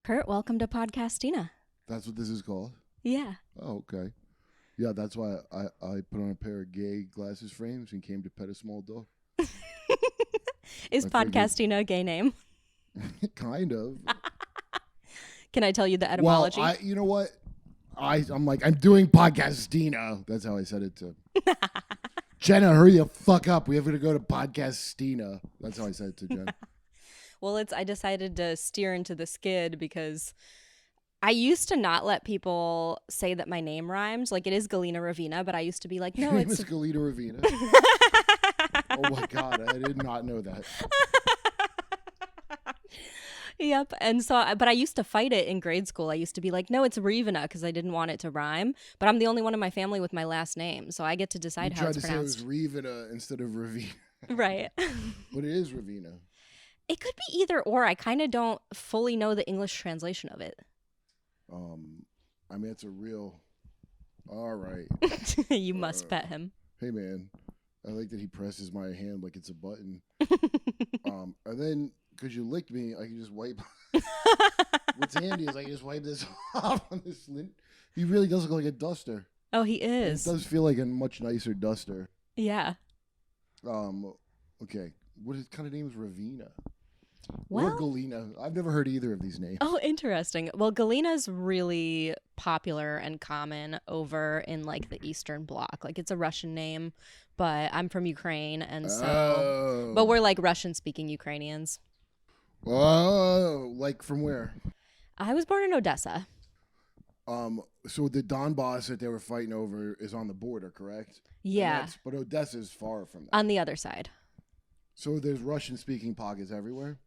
Kurt, welcome to Podcastina. That's what this is called? Yeah. Oh, okay. Yeah, that's why I put on a pair of gay glasses frames and came to pet a small dog. Is Podcastina a gay name? Kind of. Can I tell you the etymology? Well, you know what? I'm doing Podcastina. That's how I said it to Jenna, hurry the fuck up. We have to go to Podcastina. That's how I said it to Jenna. Well, I decided to steer into the skid because I used to not let people say that my name rhymes. Like, it is Galina Ravina, but I used to be like, no, Your name it's is Galina Ravina. Oh my God, I did not know that. Yep. And so, but I used to fight it in grade school. I used to be like, no, it's Ravina because I didn't want it to rhyme. But I'm the only one in my family with my last name, so I get to decide how it's pronounced. You tried to say it was Ravina instead of Ravina. Right. But it is Ravina. It could be either or. I kind of don't fully know the English translation of it. I mean, it's a real. All right. You must pet him. Hey, man. I like that he presses my hand like it's a button. And then, because you licked me, I can just wipe. What's handy is I can just wipe this off on this lint. He really does look like a duster. Oh, he is. It does feel like a much nicer duster. Yeah. Okay. What kind of name is Ravina? Well, or Galina? I've never heard either of these names. Oh, interesting. Well, Galina's really popular and common over in like the Eastern Bloc. Like, it's a Russian name, but I'm from Ukraine, and so but we're like Russian-speaking Ukrainians. Oh, like from where? I was born in Odessa. So the Donbass that they were fighting over is on the border, correct? Yeah. But Odessa is far from that. On the other side. So there's Russian-speaking pockets everywhere?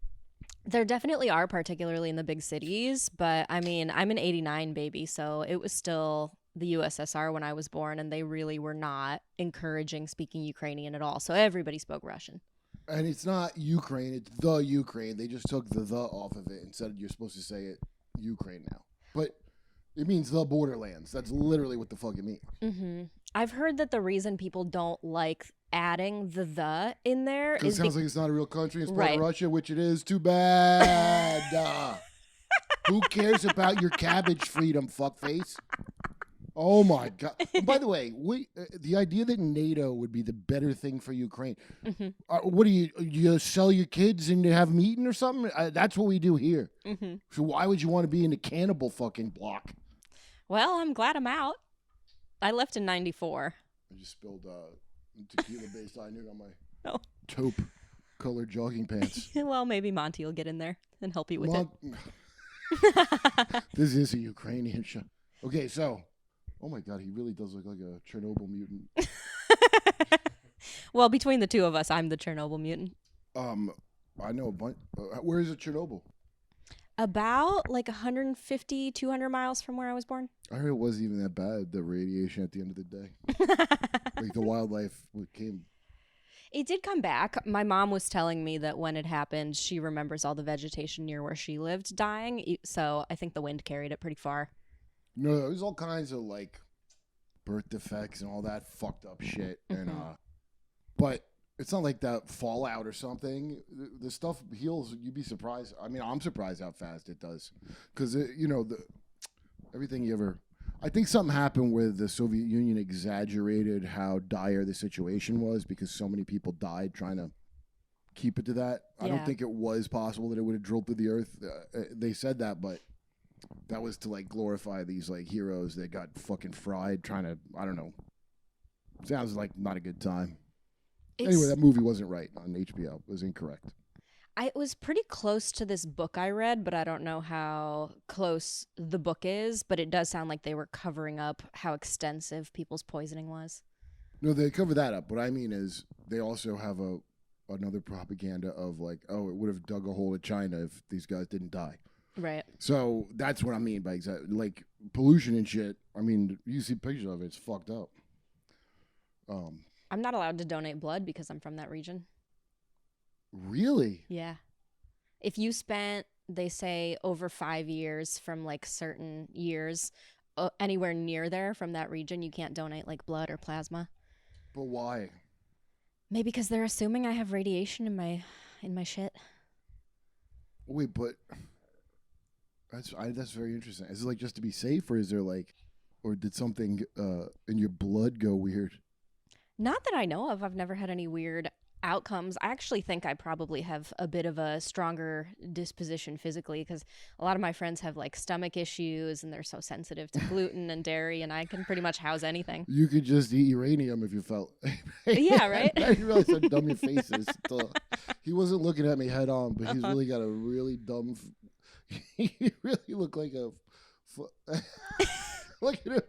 There definitely are, particularly in the big cities. But, I mean, I'm an 89 baby, so it was still the USSR when I was born, and they really were not encouraging speaking Ukrainian at all. So everybody spoke Russian. And it's not Ukraine, it's the Ukraine. They just took the off of it and said you're supposed to say it Ukraine now. But it means the borderlands. That's literally what the fuck it means. Mm-hmm. I've heard that the reason people don't like adding the in there is because it sounds like it's not a real country. It's part right. of Russia, which it is. Too bad. Who cares about your cabbage freedom, fuckface? Oh my God! And by the way, the idea that NATO would be the better thing for Ukraine. Mm-hmm. What do you sell your kids and have them eaten or something? That's what we do here. Mm-hmm. So why would you want to be in the cannibal fucking block? Well, I'm glad I'm out. I left in 94. I just spilled tequila-based iron on my Oh. taupe-colored jogging pants. Well, maybe Monty will get in there and help you with it. This is a Ukrainian show. Okay, so, oh my God, he really does look like a Chernobyl mutant. Well, between the two of us, I'm the Chernobyl mutant. I know a bunch. Where is it, Chernobyl? About like 150, 200 miles from where I was born. I heard it wasn't even that bad, the radiation at the end of the day. Like the wildlife came. It did come back. My mom was telling me that when it happened, she remembers all the vegetation near where she lived dying. So I think the wind carried it pretty far. No, there was all kinds of like birth defects and all that fucked up shit. Mm-hmm. And but it's not like that fallout or something. The stuff heals. You'd be surprised. I mean, I'm surprised how fast it does. Because, everything you ever... I think something happened with the Soviet Union exaggerated how dire the situation was because so many people died trying to keep it to that. Yeah. I don't think it was possible that it would have drilled through the earth. They said that, but that was to, like, glorify these, like, heroes that got fucking fried trying to... I don't know. Sounds like not a good time. Anyway, that movie wasn't right on HBO. It was incorrect. It was pretty close to this book I read, but I don't know how close the book is. But it does sound like they were covering up how extensive people's poisoning was. No, they cover that up. What I mean is they also have another propaganda of like, oh, it would have dug a hole in China if these guys didn't die. Right. So that's what I mean by like pollution and shit. I mean, you see pictures of it. It's fucked up. I'm not allowed to donate blood because I'm from that region. Really? Yeah. If you spent, they say, over 5 years from like certain years anywhere near there from that region, you can't donate like blood or plasma. But why? Maybe because they're assuming I have radiation in my shit. Wait, but That's very interesting. Is it like just to be safe, or is there like, or did something in your blood go weird? Not that I know of. I've never had any weird outcomes. I actually think I probably have a bit of a stronger disposition physically because a lot of my friends have like stomach issues and they're so sensitive to gluten and dairy, and I can pretty much house anything. You could just eat uranium if you felt. Yeah, right? I didn't realize how dumb your face is. He wasn't looking at me head on, but he's really got a really dumb. He really looked like a. Look at him.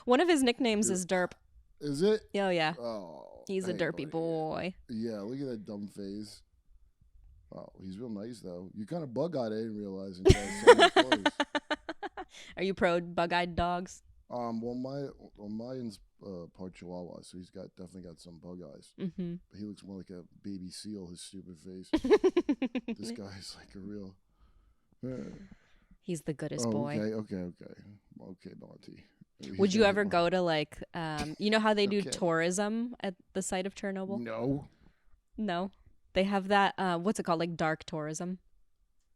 One of his nicknames is Derp. Is it? Oh, yeah. Oh. He's a derpy boy. Yeah, look at that dumb face. Oh, he's real nice, though. You kind of bug-eyed, I didn't realize until I saw his clothes. Are you pro bug-eyed dogs? Well, mine's part Chihuahua, so he's definitely got some bug eyes. Mm-hmm. But he looks more like a baby seal, his stupid face. This guy's like a real... He's the goodest boy. Okay, Monty. Would you ever go to like, you know how they do tourism at the site of Chernobyl? No. They have that, what's it called? Like dark tourism.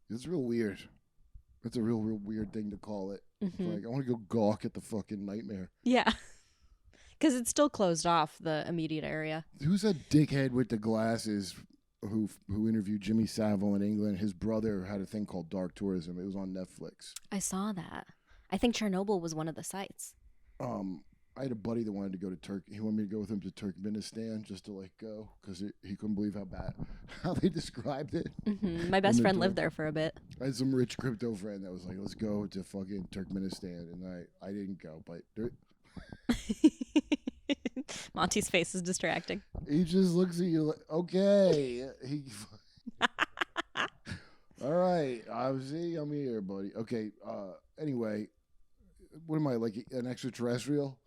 It's real weird. That's a real weird thing to call it. Mm-hmm. Like, I want to go gawk at the fucking nightmare. Yeah. Because it's still closed off, the immediate area. Who's that dickhead with the glasses who interviewed Jimmy Savile in England? His brother had a thing called dark tourism. It was on Netflix. I saw that. I think Chernobyl was one of the sites. I had a buddy that wanted to go to Turkey. He wanted me to go with him to Turkmenistan just to like go because he couldn't believe how they described it. Mm-hmm. My best friend lived there for a bit. I had some rich crypto friend that was like, "Let's go to fucking Turkmenistan," and I didn't go, but Monty's face is distracting. He just looks at you like, okay. All right, I'm here, buddy. Okay. Anyway. What am I, like an extraterrestrial?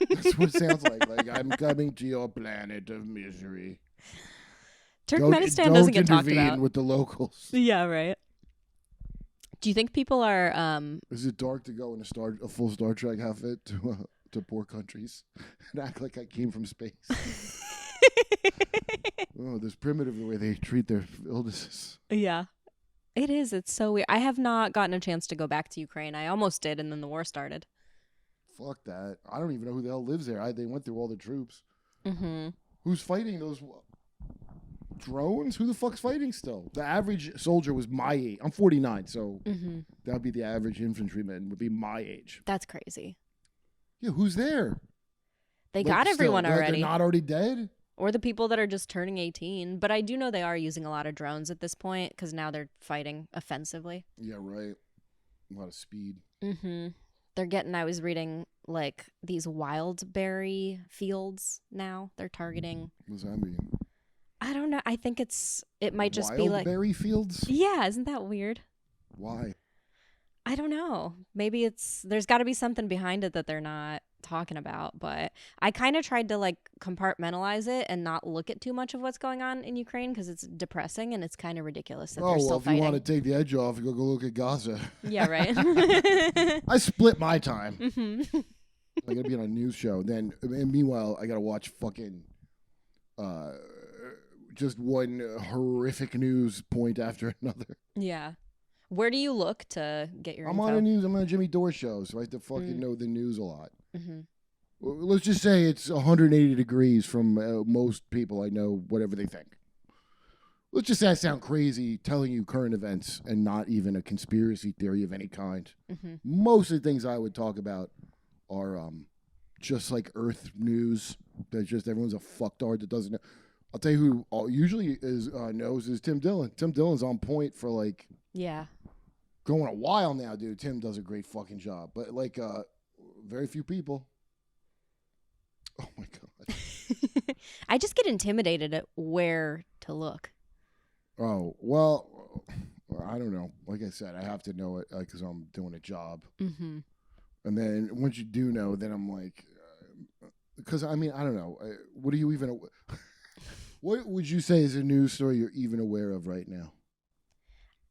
That's what it sounds like. Like, I'm coming to your planet of misery. Turkmenistan doesn't get talked about. Don't intervene with the locals. Yeah, right. Do you think people are... Is it dark to go in a full Star Trek outfit to poor countries and act like I came from space? Oh, this primitive the way they treat their illnesses. Yeah. It is. It's so weird. I have not gotten a chance to go back to Ukraine. I almost did, and then the war started. Fuck that. I don't even know who the hell lives there. They went through all the troops. Mm-hmm. Who's fighting those drones? Who the fuck's fighting still? The average soldier was my age. I'm 49, so that would be the average infantryman would be my age. That's crazy. Yeah, who's there? They got everyone already. They're not already dead? Or the people that are just turning 18. But I do know they are using a lot of drones at this point because now they're fighting offensively. Yeah, right. A lot of speed. Mm-hmm. They're getting, I was reading, like, these wild berry fields now. They're targeting. What does that mean? I don't know. I think it might just be like. Wild berry fields? Yeah, isn't that weird? Why? I don't know. Maybe there's got to be something behind it that they're not talking about, but I kind of tried to like compartmentalize it and not look at too much of what's going on in Ukraine because it's depressing and it's kind of ridiculous that they're still fighting. If you want to take the edge off, you go look at Gaza. Yeah, right. I split my time. Mm-hmm. I gotta be on a news show. Then, and meanwhile, I gotta watch fucking just one horrific news point after another. Yeah. Where do you look to get your info? I'm on a Jimmy Dore show, so I have to fucking know the news a lot. Mm-hmm. Let's just say it's 180 degrees from most people I know, whatever they think. Let's just say I sound crazy telling you current events and not even a conspiracy theory of any kind. Mm-hmm. Most of the things I would talk about are just like Earth news. That just everyone's a fucktard that doesn't know. I'll tell you who usually knows is Tim Dillon. Tim Dillon's on point for like... Yeah. Going a while now, dude. Tim does a great fucking job. But, like, very few people. Oh, my God. I just get intimidated at where to look. Oh, well, I don't know. Like I said, I have to know it because I'm doing a job. Mm-hmm. And then once you do know, then I'm like... Because, I mean, I don't know. What are you even... What would you say is a news story you're even aware of right now?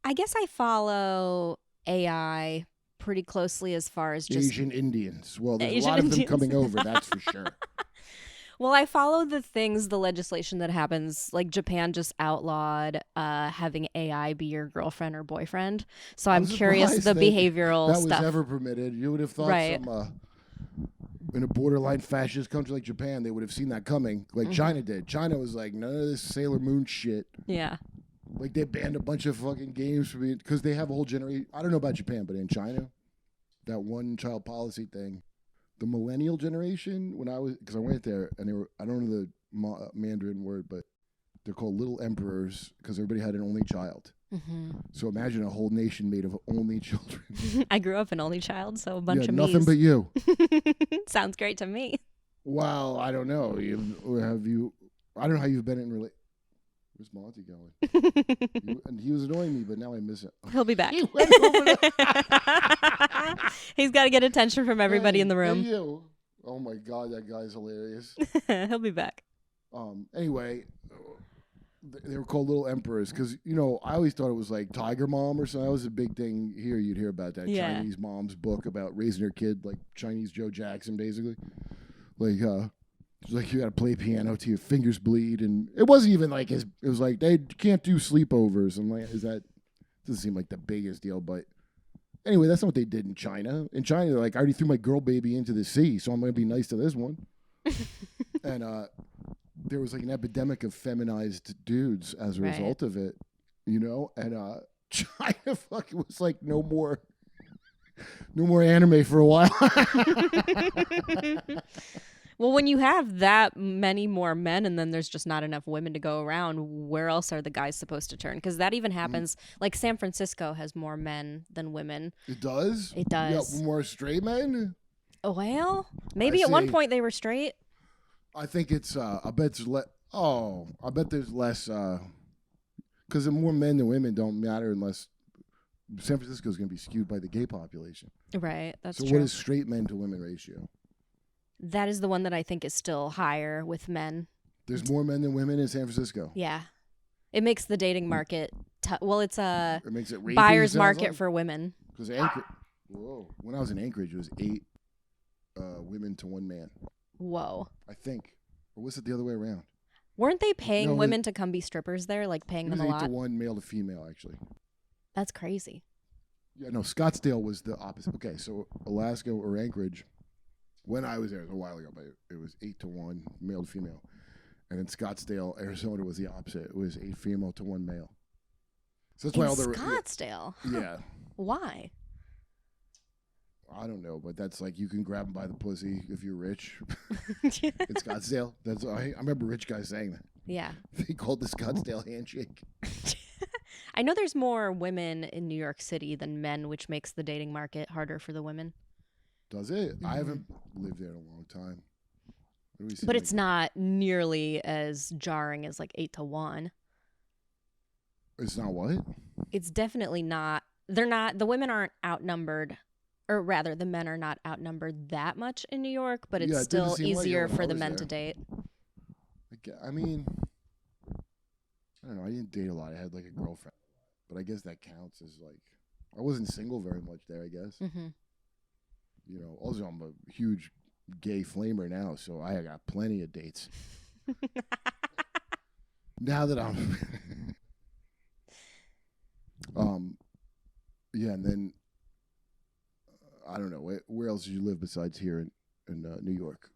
I guess I follow AI pretty closely as far as just... Asian Indians. Well, there's a lot of them coming over, that's for sure. Well, I follow the legislation that happens. Like Japan just outlawed having AI be your girlfriend or boyfriend. So I'm I'm curious surprised the that behavioral that was stuff. ever permitted. You would have thought Right. some in a borderline fascist country like Japan, they would have seen that coming, like China did. China was like, none of this Sailor Moon shit. Yeah. Like they banned a bunch of fucking games for me because they have a whole generation. I don't know about Japan, but in China, that one child policy thing, the millennial generation. When I was, because I went there and they were, I don't know the Mandarin word, but they're called little emperors because everybody had an only child. So imagine a whole nation made of only children. I grew up an only child, so a bunch of nothing me's. but you. Sounds great to me. Well, I don't know. Have you? I don't know how you've been in relation. Where's Monty going? And he was annoying me, but now I miss it. He'll be back. He went over He's got to get attention from everybody in the room. Hey, you. Oh my God, that guy's hilarious. He'll be back. Anyway, they were called little emperors because I always thought it was like Tiger Mom or something. That was a big thing here. You'd hear about that Chinese mom's book about raising her kid like Chinese Joe Jackson, basically. Like, it's like you got to play piano till your fingers bleed, and it wasn't even like it was like they can't do sleepovers. I'm like, doesn't seem like the biggest deal, but anyway, that's not what they did in China. In China, they're like, I already threw my girl baby into the sea, so I'm going to be nice to this one. And there was like an epidemic of feminized dudes as a result of it, and China fucking was like no more anime for a while. Well, when you have that many more men and then there's just not enough women to go around, where else are the guys supposed to turn? Because that even happens. Like San Francisco has more men than women. It does? It does. Yeah, more straight men? Well, maybe at one point they were straight. I think it's, I bet there's less, because more men than women don't matter unless San Francisco is going to be skewed by the gay population. Right, that's true. So what is straight men to women ratio? That is the one that I think is still higher with men. There's more men than women in San Francisco. Yeah. It makes the dating market, it's a it makes it buyer's market for women. Because when I was in Anchorage, it was 8 women to 1 man. Whoa. I think. Or was it the other way around? Weren't they paying women to come be strippers there, like paying them a lot? It was 8 to 1 male to female, actually. That's crazy. Yeah, no, Scottsdale was the opposite. Okay, so Alaska or Anchorage, when I was there, it was a while ago, but it was 8 to 1 male to female. And in Scottsdale, Arizona was the opposite. It was 8 female to 1 male. So that's why all the Scottsdale? Yeah. Why? I don't know, but that's like you can grab them by the pussy if you're rich. In Scottsdale. I remember rich guys saying that. Yeah. They called the Scottsdale handshake. I know there's more women in New York City than men, which makes the dating market harder for the women. Does it? I haven't lived there in a long time. But it's not nearly as jarring as like 8 to 1. It's not what? It's definitely not. The women aren't outnumbered, or rather the men are not outnumbered that much in New York, but it's still easier for the men to date. I mean, I don't know. I didn't date a lot. I had like a girlfriend, but I guess that counts as like, I wasn't single very much there, I guess. Mm-hmm. Also I'm a huge gay flamer now, so I got plenty of dates. Now that I'm yeah, and then I don't know, where else did you live besides here in New York?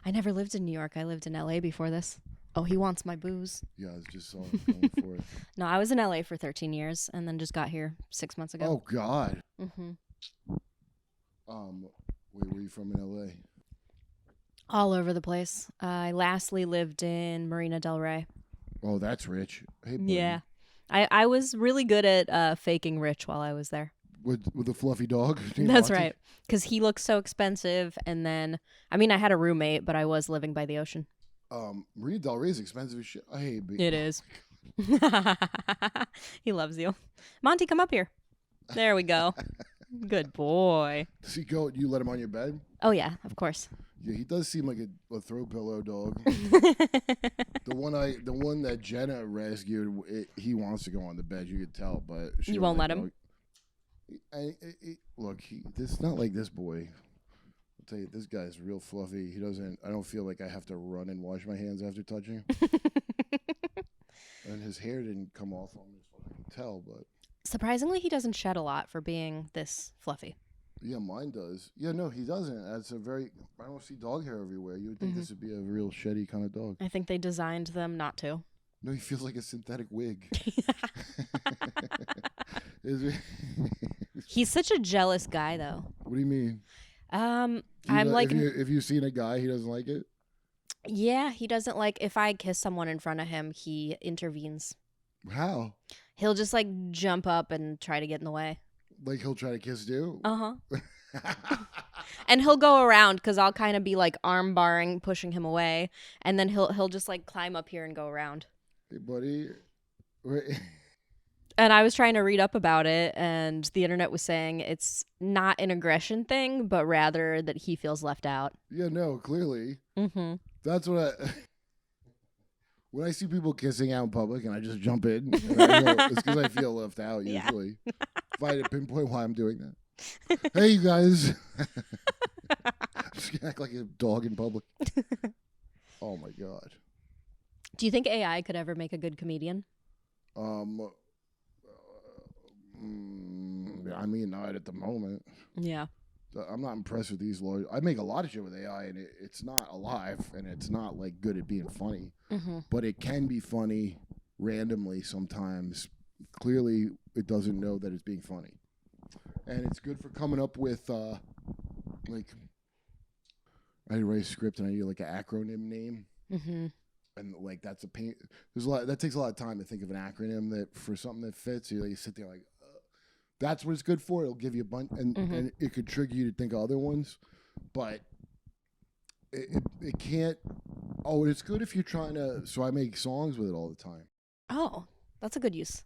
I never lived in New York. I lived in LA before this. Oh, he wants my booze. Yeah, I was just going for it. No, I was in LA for 13 years and then just got here 6 months ago. Oh God. Mm-hmm. Where were you from in LA? All over the place. I lastly lived in Marina Del Rey. Oh, that's rich. Hey, buddy. Yeah. I was really good at faking rich while I was there. With the fluffy dog? That's right. Because he looks so expensive. And then, I mean, I had a roommate, but I was living by the ocean. Marina Del Rey is expensive as shit. I hate it. It is. He loves you. Monty, come up here. There we go. Good boy. Does he go? You let him on your bed? Oh, yeah, of course. Yeah, he does seem like a throw pillow dog. The one that Jenna rescued, he wants to go on the bed. You could tell, but you won't let him. Look, it's not like this boy. tell you, this guy's real fluffy. I don't feel like I have to run and wash my hands after touching him. And his hair didn't come off on me, as far as I can tell, but. Surprisingly, he doesn't shed a lot for being this fluffy. Yeah, mine does. Yeah, no, he doesn't. I don't see dog hair everywhere. You would think this would be a real sheddy kind of dog. I think they designed them not to. No, he feels like a synthetic wig. He's such a jealous guy, though. What do you mean? I'm like, if you've seen a guy, he doesn't like it? Yeah, he doesn't like, if I kiss someone in front of him, he intervenes. How? He'll just like jump up and try to get in the way. Like he'll try to kiss you? Uh-huh. And he'll go around because I'll kind of be like arm barring, pushing him away. And then he'll just like climb up here and go around. Hey, buddy. And I was trying to read up about it, and the internet was saying it's not an aggression thing, but rather that he feels left out. Yeah, no, clearly. Mm-hmm. That's what when I see people kissing out in public and I just jump in, and I know, it's because I feel left out usually. Yeah. If I had to pinpoint why I'm doing that. Hey, you guys. Just act like a dog in public. Oh, my God. Do you think AI could ever make a good comedian? I mean, not at the moment. Yeah. I'm not impressed with these lawyers. I make a lot of shit with AI, and it's not alive, and it's not like good at being funny. Mm-hmm. But it can be funny randomly sometimes. Clearly, it doesn't know that it's being funny, and it's good for coming up with like. I had to write a script, and I need like an acronym name. Mm-hmm. And like that's a pain. That takes a lot of time to think of an acronym that for something that fits. You sit there like, that's what it's good for. It'll give you a bunch, and it could trigger you to think of other ones, but it can't. Oh, it's good if you're trying to. So I make songs with it all the time. Oh, that's a good use.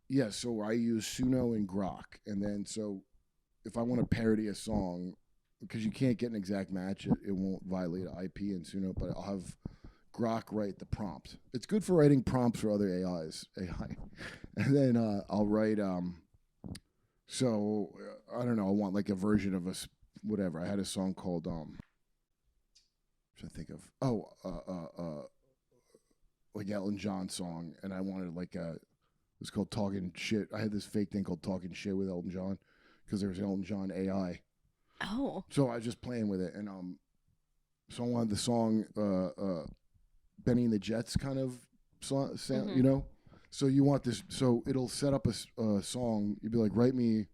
Yeah, so I use Suno and Grok, and then so if I want to parody a song, because you can't get an exact match, it won't violate IP in Suno, but I'll have Grok write the prompt. It's good for writing prompts for other AI, and then I'll write. So I don't know. I want like a version of whatever. I had a song called I think of like Elton John song, and I wanted like it's called Talking Shit. I had this fake thing called Talking Shit with Elton John because there was Elton John AI. Oh. So I was just playing with it, and so I wanted the song Benny and the Jets kind of sound, you know. So you want this, so it'll set up a song. You'd be like, write me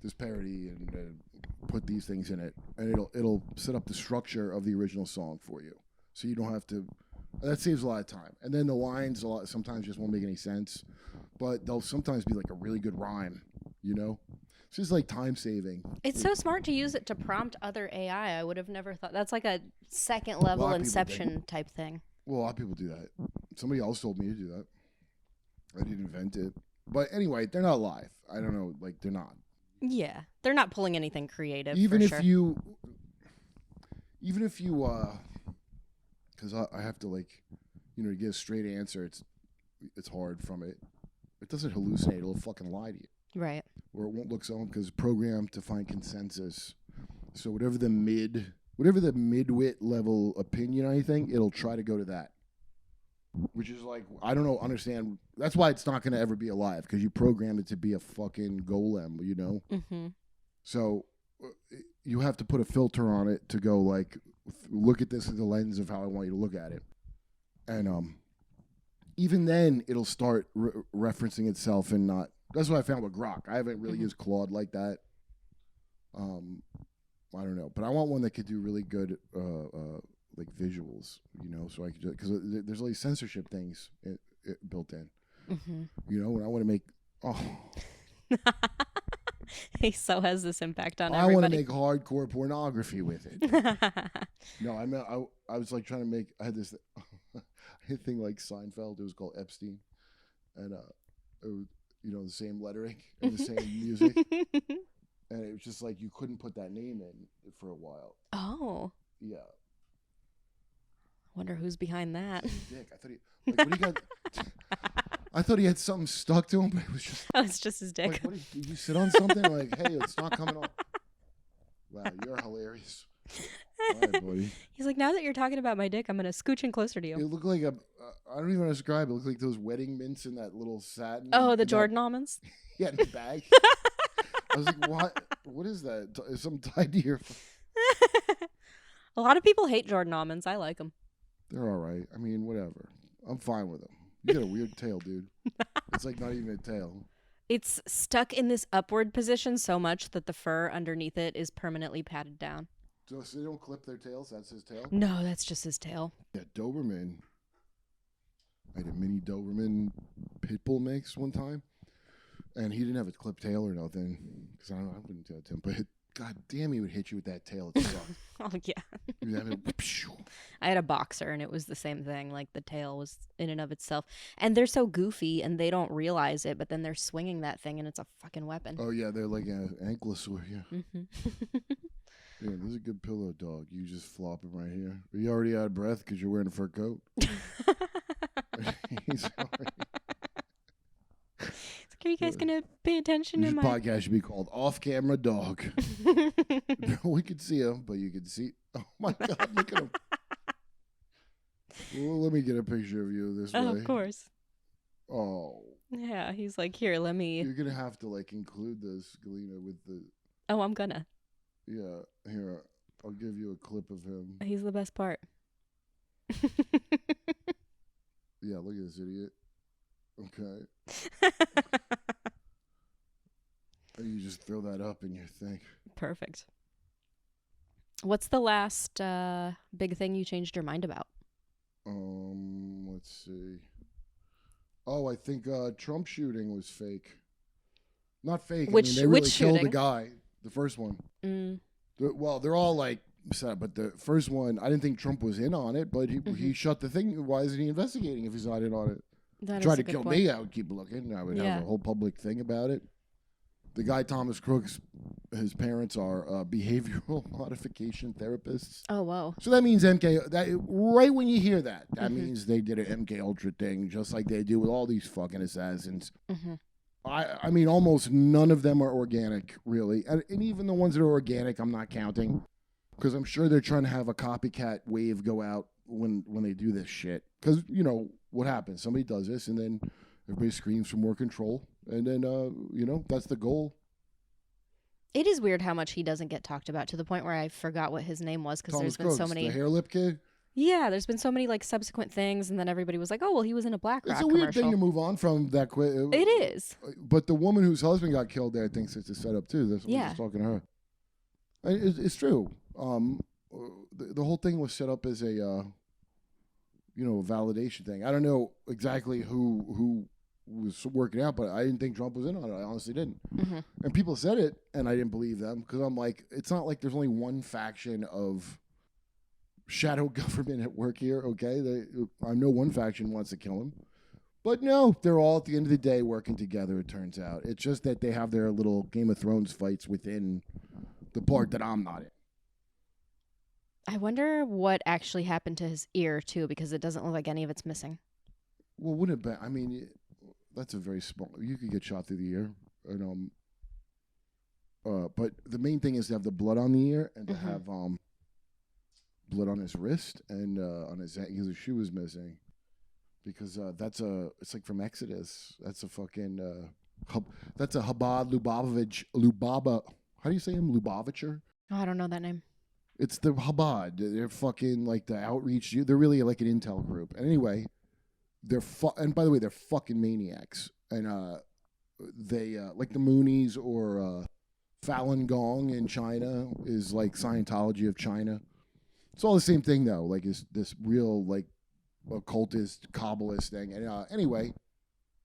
this parody and put these things in it, and it'll set up the structure of the original song for you. So you don't have to. That saves a lot of time. And then the lines sometimes just won't make any sense, but they'll sometimes be like a really good rhyme. You know, it's just like time saving. It's so smart to use it to prompt other AI. I would have never thought. That's like a second level Inception type thing. Well, a lot of people do that. Somebody else told me to do that. I didn't invent it. But anyway, they're not live. I don't know. Like, they're not. Yeah. They're not pulling anything creative. Even if you, because I have to, like, to get a straight answer, it's hard from it. It doesn't hallucinate. It'll fucking lie to you. Right. Or it won't look someone because it's programmed to find consensus. So whatever the midwit level opinion on anything, it'll try to go to that. Which is like, I don't know, understand. That's why it's not going to ever be alive, because you programmed it to be a fucking golem, you know? Mm-hmm. So you have to put a filter on it to go, like, look at this through the lens of how I want you to look at it. And even then, it'll start referencing itself and not. That's what I found with Grok. I haven't really used Claude like that. I don't know. But I want one that could do really good like visuals, so I could, because there's all these censorship things built in, and I want to make, he so has this impact on everybody. I want to make hardcore pornography with it. No, I was like trying to make, I had this thing like Seinfeld, it was called Epstein, and it was, the same lettering and the same music, and it was just like you couldn't put that name in for a while. Oh. Yeah. Wonder who's behind that. Dick. I thought he, like, what he got. I thought he had something stuck to him, but it was just. Oh, it's just his dick. Like, did you sit on something? Like, hey, it's not coming off. Wow, you're hilarious. All right, buddy. He's like, now that you're talking about my dick, I'm gonna scooch in closer to It you. looked like I don't even know how to describe it. It looked like those wedding mints in that little satin. Oh, the in Jordan that, almonds. yeah, in the bag. I was like, what? What is that? Is something tied to your? A lot of people hate Jordan almonds. I like them. They're all right. I mean, whatever. I'm fine with them. You got a weird tail, dude. It's like not even a tail. It's stuck in this upward position so much that the fur underneath it is permanently patted down. So they don't clip their tails? That's his tail? No, that's just his tail. Yeah, Doberman. I had a mini Doberman pit bull mix one time. And he didn't have a clipped tail or nothing. Because I wouldn't do that to him. But God damn, he would hit you with that tail. It sucked. Oh, yeah. I had a boxer, and it was the same thing. Like, the tail was in and of itself. And they're so goofy, and they don't realize it, but then they're swinging that thing, and it's a fucking weapon. Oh, yeah, they're like an ankylosaur, yeah. Mm-hmm. Yeah, this is a good pillow, dog. You just flop him right here. Are you already out of breath because you're wearing a fur coat? He's already... Are you guys going to pay attention to This my... podcast should be called Off Camera Dog. No one could see him, but you could see... Oh, my God, look at him. Well, let me get a picture of you this way. Oh, of course. Oh. Yeah, he's like, here, let me... You're going to have to, like, include this, Galena, with the... Oh, I'm gonna. Yeah, here, I'll give you a clip of him. He's the best part. Yeah, look at this idiot. Okay. You just throw that up in your thing. Perfect. What's the last big thing you changed your mind about? Let's see. Oh, I think Trump shooting was fake. Not fake. Which I mean, they really which killed shooting? the guy. The first one. Mm. Well, they're all like set up, but the first one, I didn't think Trump was in on it, but he shut the thing. Why isn't he investigating if he's not in on it? That Try is to a good kill point. me, I would keep looking. I would have a whole public thing about it. The guy Thomas Crooks, his parents are behavioral modification therapists. Oh, whoa. So that means MK. That right when you hear that, that means they did an MK Ultra thing, just like they do with all these fucking assassins. Mm-hmm. I mean, almost none of them are organic, really, and even the ones that are organic, I'm not counting, because I'm sure they're trying to have a copycat wave go out when they do this shit. Because you know what happens? Somebody does this, and then everybody screams for more control, and then that's the goal. It is weird how much he doesn't get talked about, to the point where I forgot what his name was, because there's been so many. The hair lip kid. Yeah, there's been so many like subsequent things, and then everybody was like, "Oh, well, he was in a BlackRock It's a weird commercial." thing to move on from that quick. It is. But the woman whose husband got killed there thinks it's a setup too. That's what I was talking to her. It's true. The whole thing was set up as a validation thing. I don't know exactly who was working out, but I didn't think Trump was in on it. I honestly didn't. Mm-hmm. And people said it, and I didn't believe them, because I'm like, it's not like there's only one faction of shadow government at work here, okay? I know one faction wants to kill him. But no, they're all, at the end of the day, working together, it turns out. It's just that they have their little Game of Thrones fights within the part that I'm not in. I wonder what actually happened to his ear, too, because it doesn't look like any of it's missing. Well, wouldn't it be? I mean, that's a very small... You could get shot through the ear. And, but the main thing is to have the blood on the ear and to have blood on his wrist and on his... Because his shoe is missing. Because it's like from Exodus. That's a fucking... that's a Chabad Lubaba... How do you say him? Lubavitcher? Oh, I don't know that name. It's the Chabad. They're fucking like the outreach. They're really like an intel group. And anyway, and by the way, they're fucking maniacs. And they like the Moonies or Falun Gong in China is like Scientology of China. It's all the same thing though. Like it's this real like occultist Kabbalist thing. And anyway,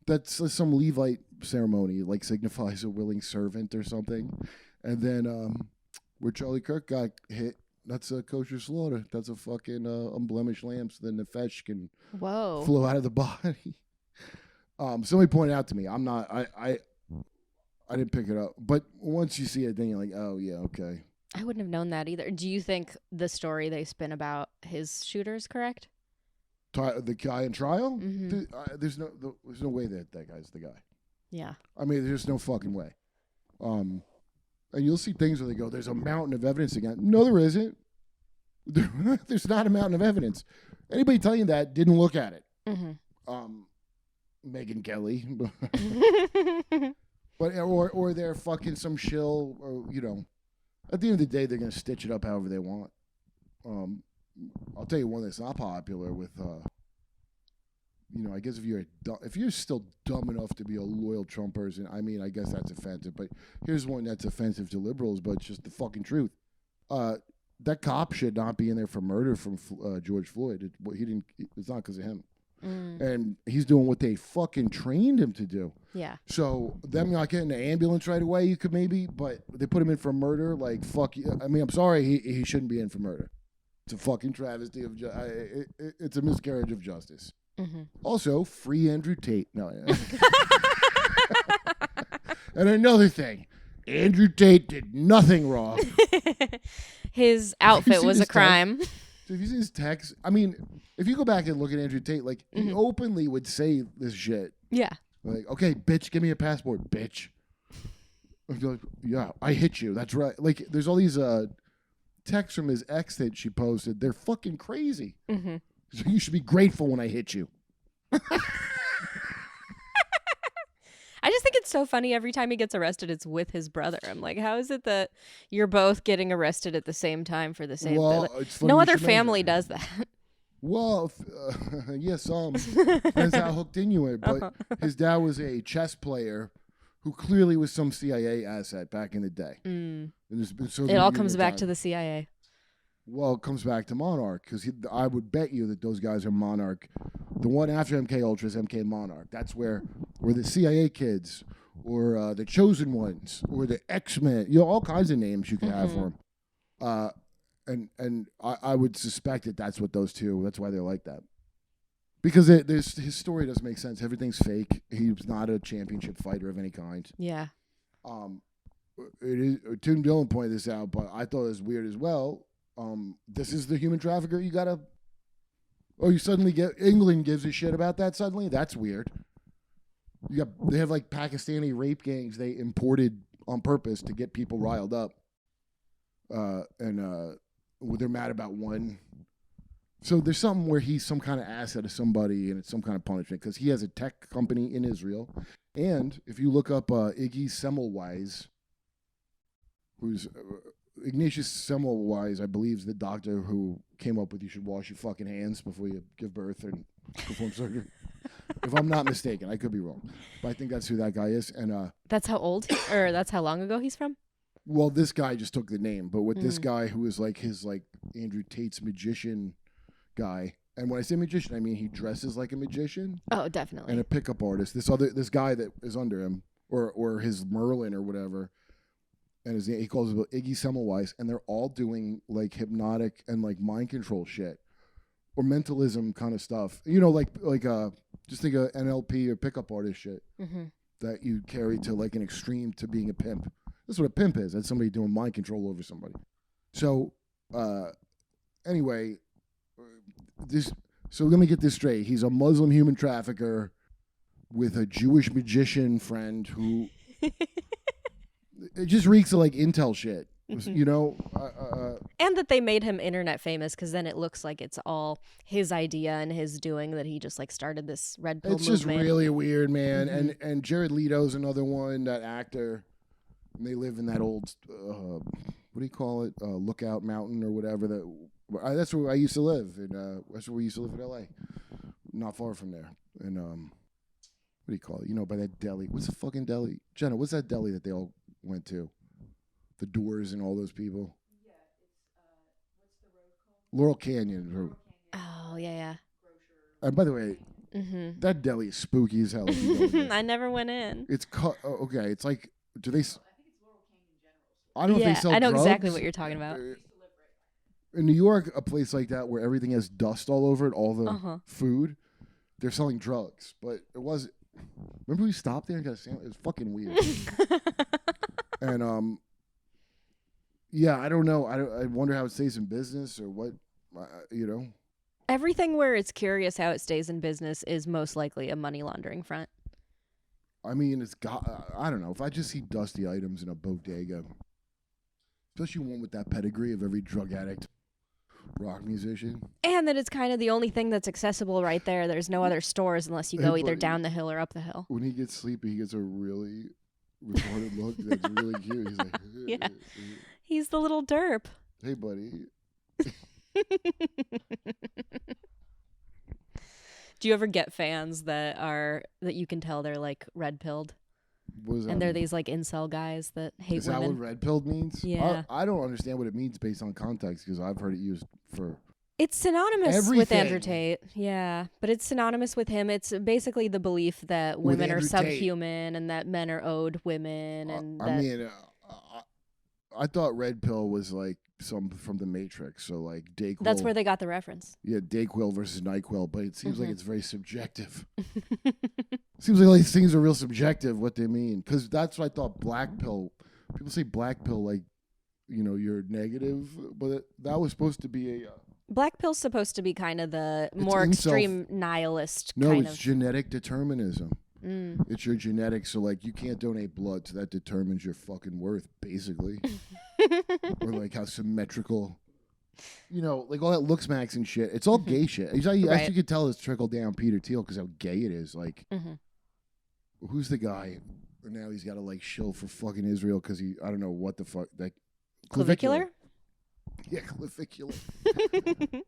that's some Levite ceremony, like signifies a willing servant or something. And then where Charlie Kirk got hit, that's a kosher slaughter. That's a fucking unblemished lamb, so then the flesh can flow out of the body. Somebody pointed out to me. I'm not. I didn't pick it up, but once you see it, then you're like, oh yeah, okay. I wouldn't have known that either. Do you think the story they spin about his shooter is correct? The guy in trial? Mm-hmm. There's no way that guy's the guy. Yeah. I mean, there's no fucking way. And you'll see things where they go, "There's a mountain of evidence again." No, there isn't. There's not a mountain of evidence. Anybody telling you that didn't look at it. Megyn Kelly, but or they're fucking some shill, or At the end of the day, they're gonna stitch it up however they want. I'll tell you one that's not popular with, I guess if you're still dumb enough to be a loyal Trump person, I mean, I guess that's offensive. But here's one that's offensive to liberals, but it's just the fucking truth. That cop should not be in there for murder from George Floyd. It's not because of him. And he's doing what they fucking trained him to do. Yeah. So them not getting the ambulance right away, you could maybe, but they put him in for murder. Like, fuck you. I mean, I'm sorry, he shouldn't be in for murder. It's a fucking travesty of it's a miscarriage of justice. Also, free Andrew Tate. No. And another thing, Andrew Tate did nothing wrong. His outfit was a crime. If you see his text, I mean, if you go back and look at Andrew Tate, like, he openly would say this shit. Yeah. Like, okay, bitch, give me a passport, bitch. Like, yeah, I hit you. That's right. Like, there's all these texts from his ex that she posted. They're fucking crazy. So you should be grateful when I hit you. I just think it's so funny every time he gets arrested, it's with his brother. I'm like, how is it that you're both getting arrested at the same time for the same thing? It's funny no you other should mention family that. does that. Well, yes, depends how hooked in you were. But his dad was a chess player who clearly was some CIA asset back in the day. And it all comes back to the CIA. Well, it comes back to Monarch, because I would bet you that those guys are Monarch. The one after MK Ultra is MK Monarch. That's where the CIA kids, or the Chosen Ones, or the X-Men, all kinds of names you can have for them. And I would suspect that that's what those two. That's why they're like that. Because his story doesn't make sense. Everything's fake. He was not a championship fighter of any kind. Yeah. It is. Tim Dillon pointed this out, but I thought it was weird as well. This is the human trafficker. You suddenly get England gives a shit about that suddenly. That's weird. They have like Pakistani rape gangs they imported on purpose to get people riled up. And they're mad about one. So there's something where he's some kind of asset of somebody, and it's some kind of punishment because he has a tech company in Israel. And if you look up Iggy Semmelweis, who's Ignatius Semmelweis, I believe, is the doctor who came up with you should wash your fucking hands before you give birth and perform surgery. If I'm not mistaken, I could be wrong, but I think that's who that guy is. And that's how old, or that's how long ago he's from. Well, this guy just took the name, but with this guy who is like his Andrew Tate's magician guy, and when I say magician, I mean he dresses like a magician. Oh, definitely. And a pickup artist. This guy that is under him, or his Merlin or whatever. And he calls it Iggy Semmelweis, and they're all doing like hypnotic and like mind control shit, or mentalism kind of stuff. Just think of NLP or pickup artist shit that you carry to like an extreme to being a pimp. That's what a pimp is. That's somebody doing mind control over somebody. So, anyway, so let me get this straight. He's a Muslim human trafficker with a Jewish magician friend who. It just reeks of like intel shit, and that they made him internet famous because then it looks like it's all his idea and his doing, that he just like started this red pill movement. It's just really weird, man. And Jared Leto's another one, that actor. And they live in that old, what do you call it? Lookout Mountain or whatever. That's where I used to live. That's where we used to live in L.A. Not far from there. And what do you call it? By that deli. What's the fucking deli? Jenna, what's that deli that they all went to? The Doors and all those people. Yeah, it's what's the road called? Laurel Canyon. Oh yeah. And by the way, that deli is spooky as hell. I never went in. It's okay. It's like, do they? I think it's Laurel Canyon General. I don't know if they sell. I know drugs. exactly what you're talking about. In New York, a place like that where everything has dust all over it, all the food, they're selling drugs. But it was. Remember we stopped there and got a sandwich? It was fucking weird. And yeah, I don't know. I wonder how it stays in business or what, Everything where it's curious how it stays in business is most likely a money laundering front. I mean, it's got. I don't know. If I just see dusty items in a bodega, especially one with that pedigree of every drug addict rock musician. And that it's kind of the only thing that's accessible right there. There's no other stores unless you go either But down the hill or up the hill. when he gets sleepy, he gets a really retarded look that's really cute. He's like, Yeah. He's the little derp. hey, buddy. Do you ever get fans that you can tell they're like red pilled? What does that And they're mean? these like incel guys that hate Is that women. what red pilled means? Yeah. I don't understand what it means based on context because I've heard it used for It's synonymous with everything. Andrew Tate. Yeah. But it's synonymous with him. It's basically the belief that With women are Andrew Tate. subhuman and that men are owed women. And I mean, I thought red pill was like some from the Matrix. So like Dayquil. that's where they got the reference. Yeah, Dayquil versus NyQuil, but it seems like Mhm. it's very subjective. Seems like these things are real subjective, what they mean. Because that's what I thought black pill. People say black pill like, you're negative, but that was supposed to be a... Black pill's supposed to be kind of the more incel- extreme nihilist no, kind it's of. genetic determinism. Mm. It's your genetics, so like you can't donate blood, so that determines your fucking worth, basically. Or like how symmetrical... like all that looksmaxxing shit. It's all gay shit. As you Right. could tell, it's trickled down Peter Thiel because how gay it is. Like... Mhm. Who's the guy? Now he's got to like shill for fucking Israel because I don't know what the fuck. Like, Clavicular? Yeah, clavicular.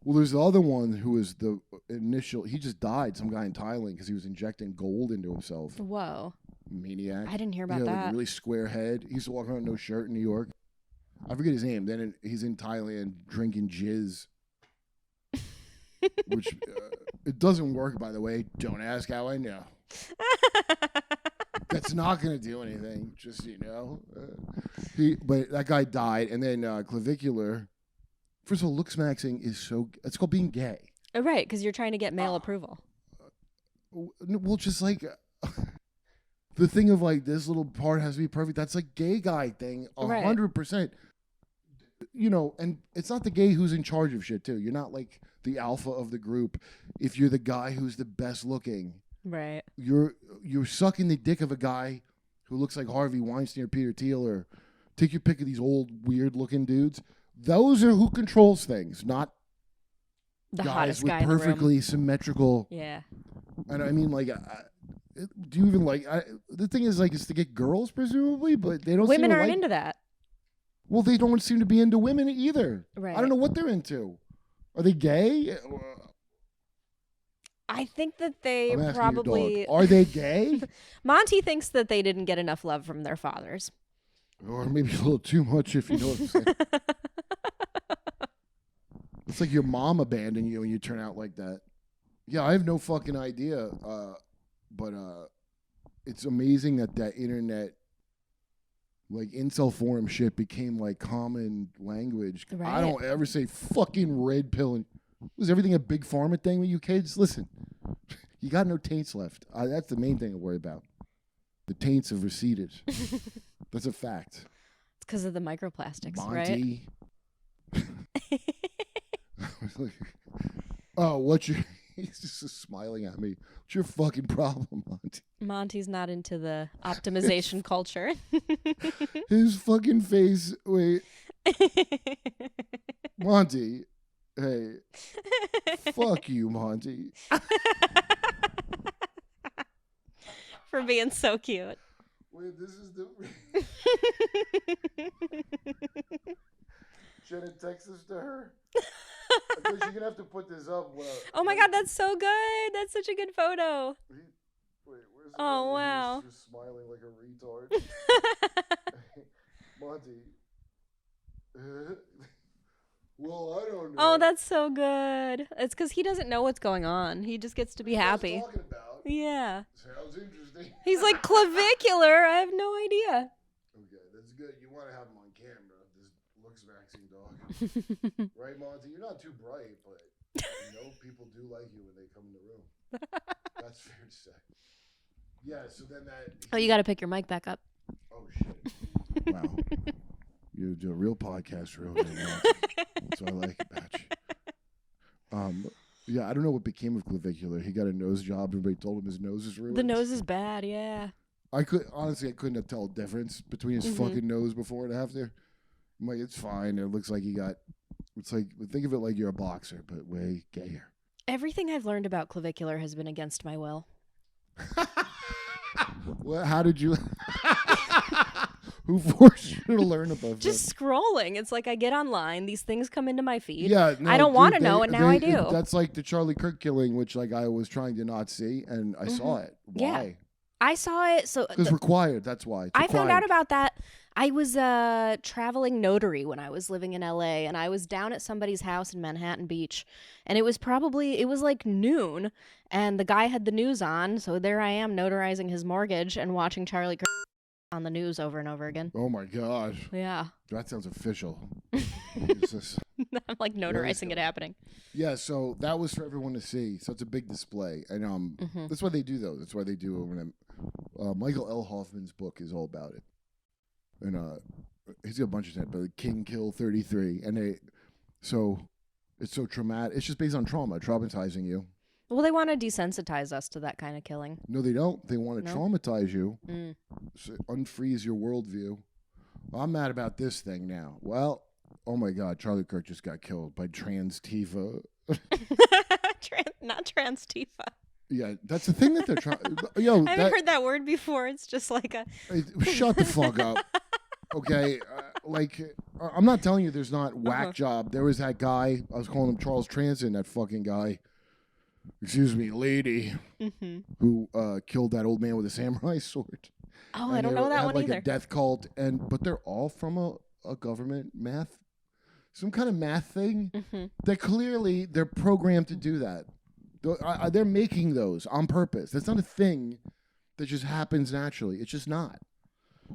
Well, there's the other one who was the initial. He just died. Some guy in Thailand because he was injecting gold into himself. Whoa. Maniac. I didn't hear about Like that. a really square head. He used to walk around with no shirt in New York. I forget his name. Then he's in Thailand drinking jizz. Which it doesn't work, by the way. Don't ask how I know. That's not going to do anything. Just but that guy died, and then clavicular. First of all, looksmaxxing is it's called being gay. Right, because you're trying to get male approval. Well, just like the thing of like this little part has to be perfect. That's like gay guy thing, 100%. And it's not the gay who's in charge of shit too. You're not like the alpha of the group. If you're the guy who's the best looking, Right. you're sucking the dick of a guy who looks like Harvey Weinstein or Peter Thiel, or take your pick of these old weird looking dudes. Those are who controls things, not The guys hottest with guy in the room. perfectly symmetrical. Yeah. And I mean, like, do you even like? The thing is, like, it's to get girls presumably, but they don't. Women seem to aren't like, into that. Well, they don't seem to be into women either. Right. I don't know what they're into. Are they gay? I think that they I'm asking probably. your dog. Are they gay? Monty thinks that they didn't get enough love from their fathers. Or maybe a little too much, if you know what I'm saying. It's like your mom abandoned you and you turn out like that. Yeah, I have no fucking idea. But it's amazing that internet, like incel forum shit, became like common language. I Right. don't ever say fucking red pill. And was everything a big pharma thing with you kids? Listen, you got no taints left. That's the main thing to worry about. The taints have receded. That's a fact. It's because of the microplastics, right? Monty. Oh, what's your... He's just smiling at me. What's your fucking problem, Monty? Monty's not into the optimization culture. His fucking face... Wait. Monty. Hey. Fuck you, Monty. For being so cute. Wait, this is the... Jenna text this to her? Because you're going to have to put this up. Oh my god, that's so good. That's such a good photo. Wait, where's the Oh, one where wow. he's just smiling like a retard? Monty. Well, I don't know. Oh, that's so good. It's because he doesn't know what's going on. He just gets to be happy. What are you talking about? Yeah. Sounds interesting. He's like clavicular. I have no idea. Okay, that's good. You want to have him on camera, this looksmaxxing dog. Right, Monty? You're not too bright, but people do like you when they come in the room. That's fair to say. Yeah, so then that... Oh, you got to pick your mic back up. Oh, shit. Wow. You do a real podcast real good. That's what I like about you. Yeah, I don't know what became of clavicular. He got a nose job. Everybody told him his nose is ruined. The nose is bad, yeah. I couldn't have tell a difference between his fucking nose before and after. I'm like, it's fine. It looks like you got. It's like, think of it like you're a boxer, but way gayer. Everything I've learned about clavicular has been against my will. Well, how did you? Who forced you to learn about Just scrolling. It's like I get online, these things come into my feed. Yeah, no, I don't want to dude, know, and now I do. That's like the Charlie Kirk killing, which like I was trying to not see, and I saw it. Why? Yeah. I saw it. So Because required. That's why. I found out about that. I was a traveling notary when I was living in LA, and I was down at somebody's house in Manhattan Beach, and it was like noon, and the guy had the news on, so there I am notarizing his mortgage and watching Charlie Kirk on the news over and over again. Oh my gosh. Yeah. That sounds official. I'm like notarizing it happening. Yeah, so that was for everyone to see. So it's a big display. And that's why they do those. That's why they do it when Michael L. Hoffman's book is all about it. And he's got a bunch of stuff, but King Kill 33. And so it's so traumatic. It's just based on trauma, traumatizing you. Well, they want to desensitize us to that kind of killing. No, they don't. They want to traumatize you, Mm. unfreeze your worldview. Well, I'm mad about this thing now. Well, oh my God, Charlie Kirk just got killed by trans Tifa. Not trans Tifa. Yeah, that's the thing that they're trying. I haven't heard that word before. It's just like a. Shut the fuck up. Okay, I'm not telling you there's not whack job. There was that guy. I was calling him Charles Transon. That fucking guy. Excuse me, lady, who killed that old man with a samurai sword. Oh, I don't know that one either. A death cult, but they're all from a government some kind of math thing. That clearly they're programmed to do that. They're making those on purpose. That's not a thing that just happens naturally. It's just not.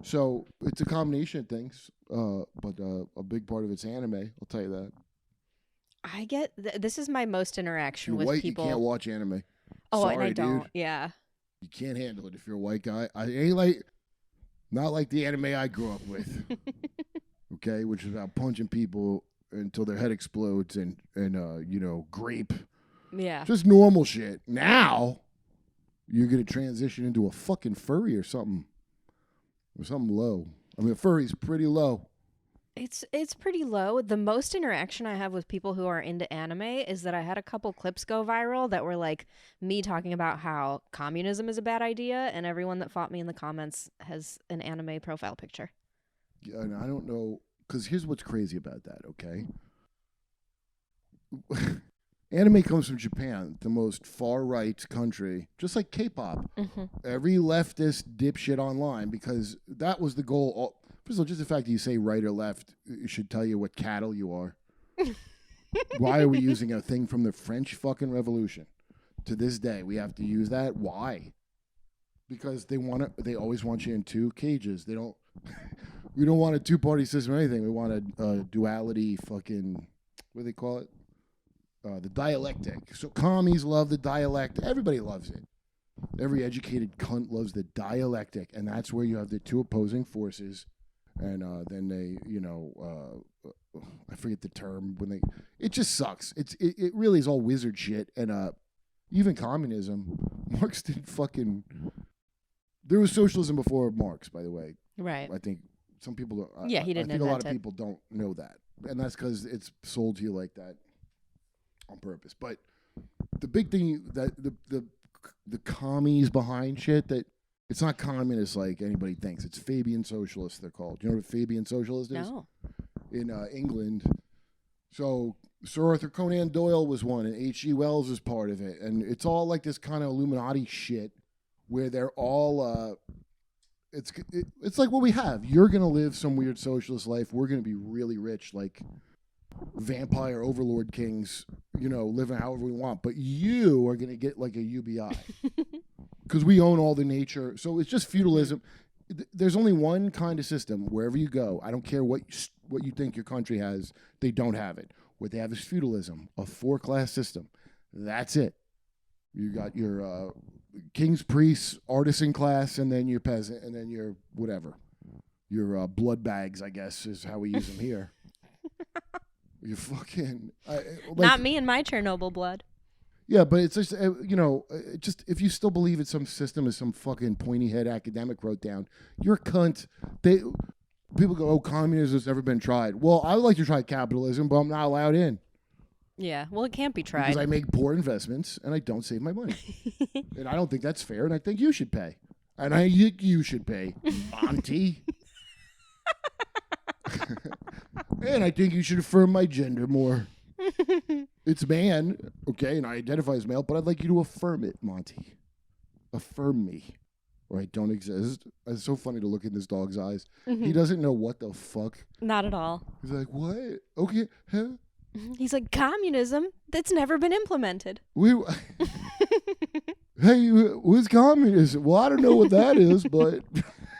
So it's a combination of things, but a big part of it's anime. I'll tell you that. I get this is my most interaction with white, people. You can't watch anime. Oh, Sorry, and I don't. Dude. Yeah. You can't handle it if you're a white guy. I ain't not like the anime I grew up with. Okay, which is about punching people until their head explodes and grape. Yeah. Just normal shit. Now you're gonna transition into a fucking furry or something low. I mean, a furry's pretty low. It's pretty low. The most interaction I have with people who are into anime is that I had a couple clips go viral that were like me talking about how communism is a bad idea, and everyone that fought me in the comments has an anime profile picture. Yeah, and I don't know, because here's what's crazy about that, okay? Anime comes from Japan, the most far-right country, just like K-pop. Every leftist dipshit online, because that was the goal. First of all, just the fact that you say right or left, it should tell you what cattle you are. Why are we using a thing from the French fucking Revolution? To this day, we have to use that. Why? Because they always want you in two cages. We don't want a two-party system or anything. We want a duality fucking, what do they call it? The dialectic. So commies love the dialectic. Everybody loves it. Every educated cunt loves the dialectic, and that's where you have the two opposing forces. And then they, I forget the term it just sucks. It really is all wizard shit. And even communism, Marx didn't fucking. There was socialism before Marx, by the way. Right. I think some people don't. Yeah, he didn't. I think a lot of people don't know that, and that's because it's sold to you like that on purpose. But the big thing that the commies behind shit that. It's not communist like anybody thinks. It's Fabian socialists, they're called. Do you know what a Fabian socialist is? No. In England. So Sir Arthur Conan Doyle was one, and H.G. Wells is part of it. And it's all like this kind of Illuminati shit where they're all... it's like what we have. You're going to live some weird socialist life. We're going to be really rich, like vampire overlord kings, living however we want. But you are going to get like a UBI. Because we own all the nature. So it's just feudalism. There's only one kind of system wherever you go. I don't care what you think your country has. They don't have it. What they have is feudalism, a 4-class system. That's it. You got your king's priests, artisan class, and then your peasant, and then your whatever. Your blood bags, I guess, is how we use them here. You fucking... Not me and my Chernobyl blood. Yeah, but it's just, just if you still believe it's some system as some fucking pointy head academic wrote down, you're a cunt. People go, "Oh, communism's never been tried." Well, I would like to try capitalism, but I'm not allowed in Yeah. Well, it can't be because tried. I make poor investments and I don't save my money, and I don't think that's fair. And I think you should pay, and I think you should pay, Auntie. And I think you should affirm my gender more. It's man, okay, and I identify as male, but I'd like you to affirm it, Monty. Affirm me, or I don't exist. It's so funny to look in this dog's eyes. He doesn't know what the fuck. Not at all. He's like, what? Okay, huh? He's like, communism? That's never been implemented. Hey, what's communism? Well, I don't know what that is, but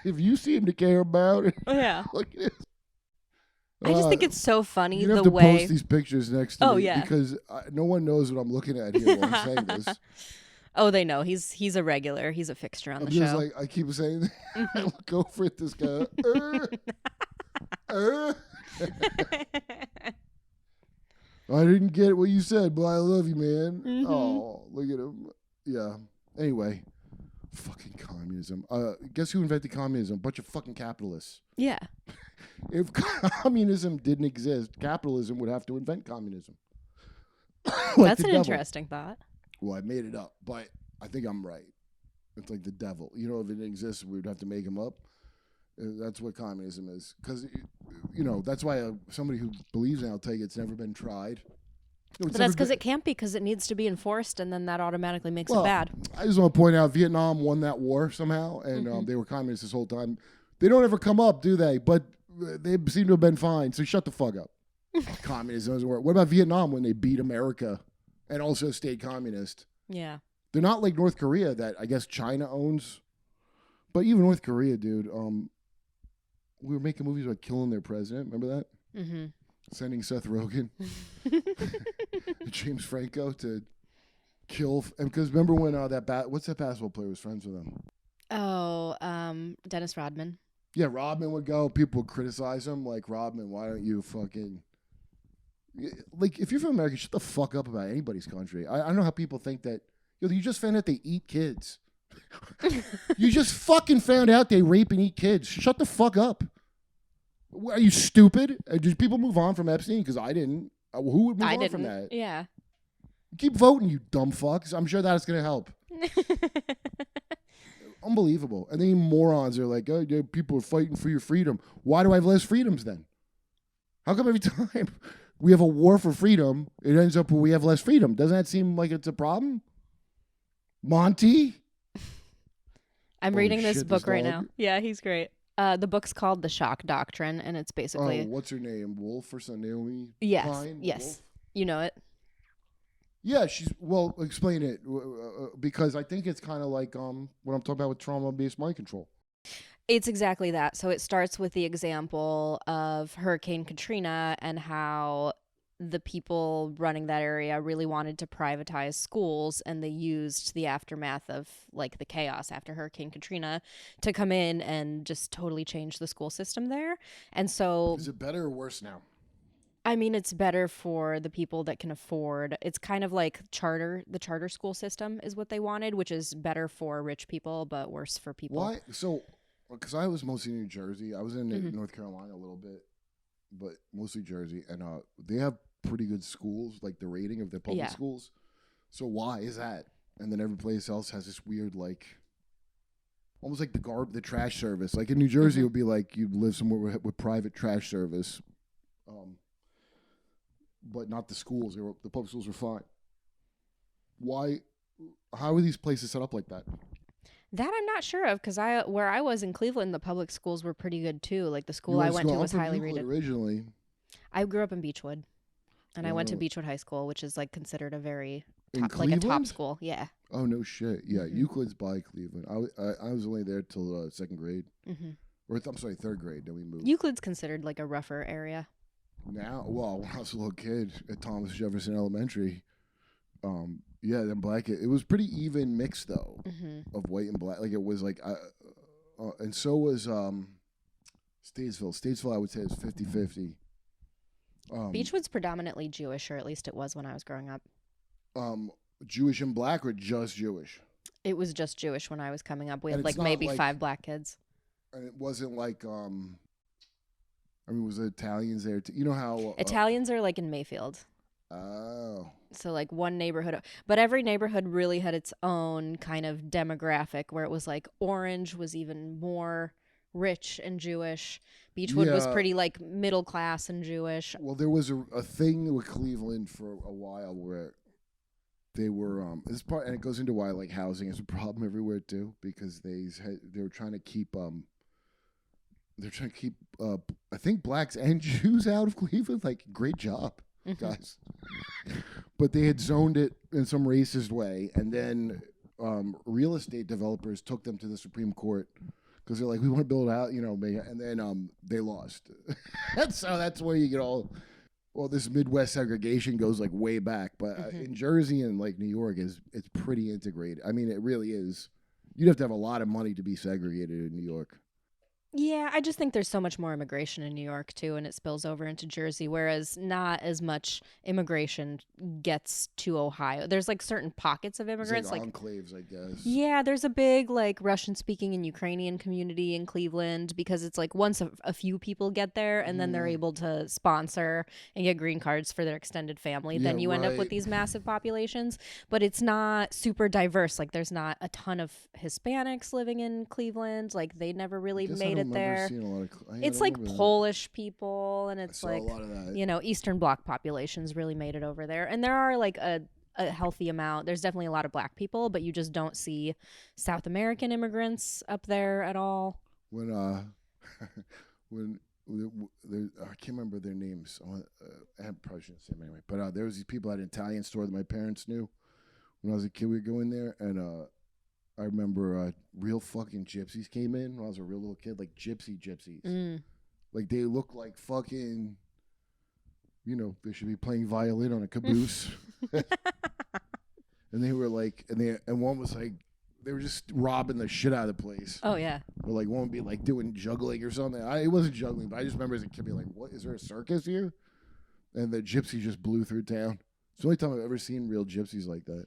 if you seem to care about it, Yeah. look at this. I just think it's so funny You have the to way. post these pictures next to me because no one knows what I'm looking at here while I'm saying this. Oh, they know. He's a regular. He's a fixture on I'm the just show. like, I keep saying, I look over at this guy. I didn't get what you said, but I love you, man. Oh, look at him. Yeah. Anyway, fucking communism. Guess who invented communism? A bunch of fucking capitalists. Yeah. If communism didn't exist, capitalism would have to invent communism. That's an interesting thought. Well, I made it up, but I think I'm right. It's like the devil. You know, if it didn't exist, we would have to make him up. That's what communism is. Because, you know, that's why somebody who believes in, I'll take it's never been tried. But that's because it can't be, because it needs to be enforced, and then that automatically makes it bad. I just want to point out Vietnam won that war somehow, and they were communists this whole time. They don't ever come up, do they? But they seem to have been fine, so shut the fuck up. Communism doesn't work. What about Vietnam when they beat America and also stayed communist? Yeah. They're not like North Korea that I guess China owns. But even North Korea, dude, we were making movies about killing their president. Remember that? Mm-hmm. Sending Seth Rogen, James Franco to kill. Because remember when what's that basketball player was friends with him? Oh, Dennis Rodman. Yeah, Rodman would go. People would criticize him. Like, Rodman, why don't you fucking... Like, if you're from America, shut the fuck up about anybody's country. I don't know how people think that... You just found out they eat kids. You just fucking found out they rape and eat kids. Shut the fuck up. Are you stupid? Did people move on from Epstein? Because I didn't. Who would move on from that? Yeah. Keep voting, you dumb fucks. I'm sure that's going to help. Unbelievable. And then morons are like, oh, yeah, people are fighting for your freedom. Why do I have less freedoms then? How come every time we have a war for freedom, it ends up where we have less freedom? Doesn't that seem like it's a problem? Monty? I'm reading this book right now. Yeah, he's great. The book's called The Shock Doctrine, and it's basically... what's her name? Wolf or something? Naomi? Yes, Klein? yes. Wolf? You know it. Yeah, well, explain it, because I think it's kind of like what I'm talking about with trauma-based mind control. It's exactly that. So it starts with the example of Hurricane Katrina and how the people running that area really wanted to privatize schools, and they used the aftermath of like the chaos after Hurricane Katrina to come in and just totally change the school system there. And so... Is it better or worse now? I mean, it's better for the people that can afford. It's kind of like the charter school system is what they wanted, which is better for rich people, but worse for people. Why? So, because I was mostly in New Jersey. I was in North Carolina a little bit, but mostly Jersey. And they have pretty good schools, like the rating of their public schools. So why is that? And then every place else has this weird, like, almost like the trash service. Like in New Jersey, it would be like you live somewhere with private trash service. But not the schools. The public schools were fine. Why? How are these places set up like that? That I'm not sure of, because where I was in Cleveland, the public schools were pretty good too. Like the school I went to was highly rated. Originally, I grew up in Beechwood, and I went to Beechwood High School, which is like considered a very like a top school. Yeah. Oh no shit! Yeah, Euclid's by Cleveland. I was only there till second grade, or I'm sorry, third grade. Then we moved. Euclid's considered like a rougher area. Now, well, when I was a little kid at Thomas Jefferson Elementary, then black. It was pretty even mix though, of white and black. Like it was like, and so was Statesville. Statesville, I would say, is 50-50. Beechwood's predominantly Jewish, or at least it was when I was growing up. Jewish and black, or just Jewish? It was just Jewish when I was coming up. We had like maybe 5 black kids. And it wasn't like I mean, was the Italians there? You know how Italians are like in Mayfield. Oh. So like one neighborhood, but every neighborhood really had its own kind of demographic where it was like Orange was even more rich and Jewish. Beechwood was Yeah. pretty like middle class and Jewish. Well, there was a thing with Cleveland for a while where they were this part, and it goes into why like housing is a problem everywhere too, because they were trying to keep I think blacks and Jews out of Cleveland. Like, great job, guys. But they had zoned it in some racist way, and then real estate developers took them to the Supreme Court because they're like, we want to build out, and then they lost. So that's where you get all. Well, this Midwest segregation goes like way back, but in Jersey and like New York it's pretty integrated. I mean, it really is. You'd have to have a lot of money to be segregated in New York. Yeah, I just think there's so much more immigration in New York too, and it spills over into Jersey, whereas not as much immigration gets to Ohio. There's like certain pockets of immigrants, It's like enclaves, I guess. Yeah, there's a big like Russian-speaking and Ukrainian community in Cleveland because it's like once a few people get there and then they're able to sponsor and get green cards for their extended family, then you end up with these massive populations. But it's not super diverse. Like there's not a ton of Hispanics living in Cleveland. Like they never really made it there. It's like Polish people, and it's like, a lot of that. Eastern Bloc populations really made it over there. And there are like a healthy amount. There's definitely a lot of black people, but you just don't see South American immigrants up there at all. When I can't remember their names. I probably shouldn't say them anyway. But there was these people at an Italian store that my parents knew. When I was a kid, we'd go in there, and I remember real fucking gypsies came in when I was a real little kid, like gypsies. Like they look like fucking, they should be playing violin on a caboose. And they were like, and one was like, they were just robbing the shit out of the place. Oh yeah. Or like one would be like doing juggling or something. It wasn't juggling, but I just remember as a kid being like, "What is there a circus here?" And the gypsy just blew through town. It's the only time I've ever seen real gypsies like that.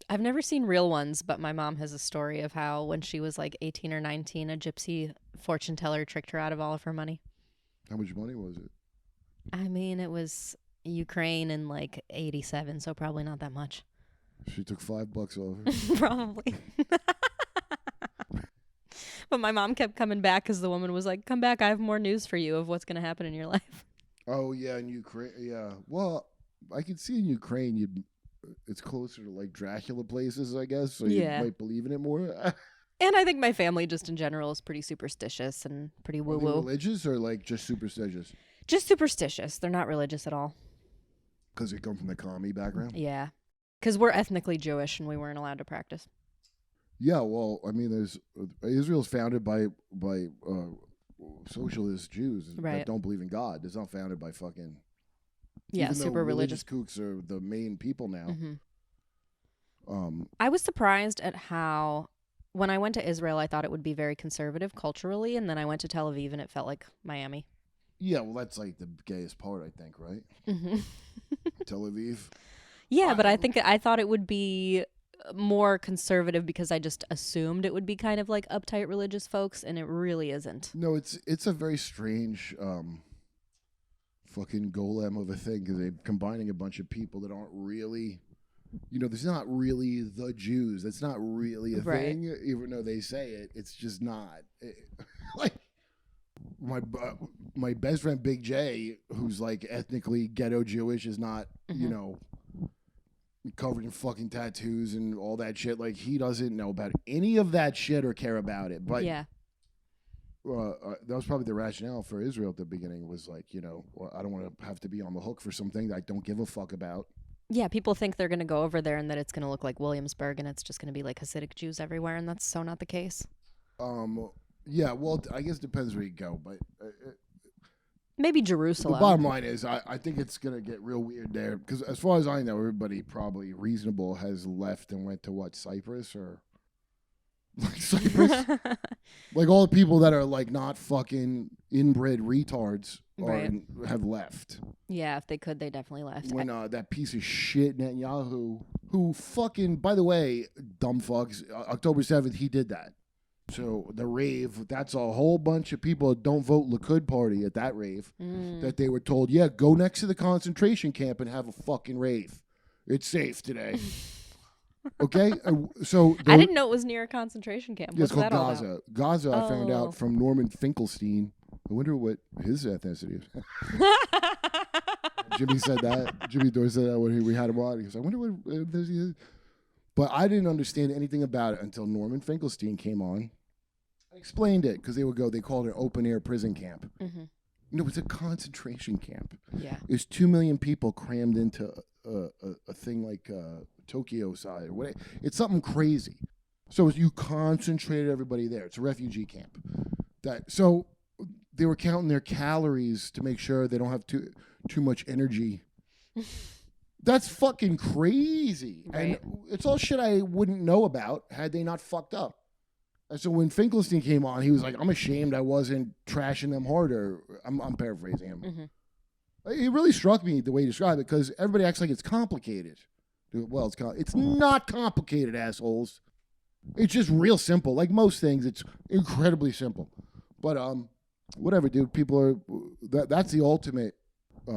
I've never seen real ones, but my mom has a story of how when she was like 18 or 19, a gypsy fortune teller tricked her out of all of her money. How much money was it? I mean, it was Ukraine in like 87, so probably not that much. She took $5 off her. Probably. But my mom kept coming back because the woman was like, come back, I have more news for you of what's going to happen in your life. Oh, yeah, in Ukraine. Yeah. Well, I could see in Ukraine it's closer to like Dracula places, I guess, so you might believe in it more. And I think my family just in general is pretty superstitious and pretty woo-woo. Are they religious or like just superstitious? Just superstitious. They're not religious at all. Because they come from the commie background? Yeah. Because we're ethnically Jewish and we weren't allowed to practice. Yeah, well, I mean, Israel's founded by socialist Jews that don't believe in God. It's not founded by fucking... Yeah, super religious kooks are the main people now. I was surprised at how, when I went to Israel, I thought it would be very conservative culturally, and then I went to Tel Aviv and it felt like Miami. Yeah, well, that's like the gayest part, I think, right? Tel Aviv. Yeah, but I thought it would be more conservative because I just assumed it would be kind of like uptight religious folks, and it really isn't. No, it's a very strange fucking golem of a thing because they're combining a bunch of people that aren't really, there's not really the Jews. That's not really a thing, even though they say it. It's just not. Like my best friend Big J, who's like ethnically ghetto Jewish, is not, covered in fucking tattoos and all that shit. Like he doesn't know about any of that shit or care about it. But yeah. That was probably the rationale for Israel at the beginning was like, well, I don't want to have to be on the hook for something that I don't give a fuck about. Yeah, people think they're going to go over there and that it's going to look like Williamsburg and it's just going to be like Hasidic Jews everywhere, and that's so not the case. Yeah, well, I guess it depends where you go, but... Maybe Jerusalem. The bottom line is I think it's going to get real weird there, because as far as I know, everybody probably reasonable has left and went to, what, Cyprus or... Like Cyprus, like all the people that are like not fucking inbred retards have left. Yeah, if they could, they definitely left. When that piece of shit Netanyahu, who fucking, by the way, dumb fucks, October 7th, he did that. So the rave, that's a whole bunch of people that don't vote Likud party at that rave that they were told, yeah, go next to the concentration camp and have a fucking rave. It's safe today. Okay? So I didn't know it was near a concentration camp. it's What's called that all Gaza. about? Gaza, I found Oh. out from Norman Finkelstein. I wonder what his ethnicity is. Jimmy said that. Jimmy Dore said that when we had him on. He goes, I wonder what ethnicity is. But I didn't understand anything about it until Norman Finkelstein came on. I explained it because they called it an open-air prison camp. Mm-hmm. No, it's a concentration camp. Yeah. There's 2 million people crammed into a thing like Tokyo side. It's something crazy. So you concentrated everybody there. It's a refugee camp. So they were counting their calories to make sure they don't have too much energy. That's fucking crazy. Right. And it's all shit I wouldn't know about had they not fucked up. And so when Finkelstein came on, he was like, I'm ashamed I wasn't trashing them harder. I'm paraphrasing him. Mm-hmm. It really struck me the way he described it because everybody acts like it's complicated. Well, it's not complicated, assholes. It's just real simple. Like most things, it's incredibly simple. But whatever, dude. People are that's the ultimate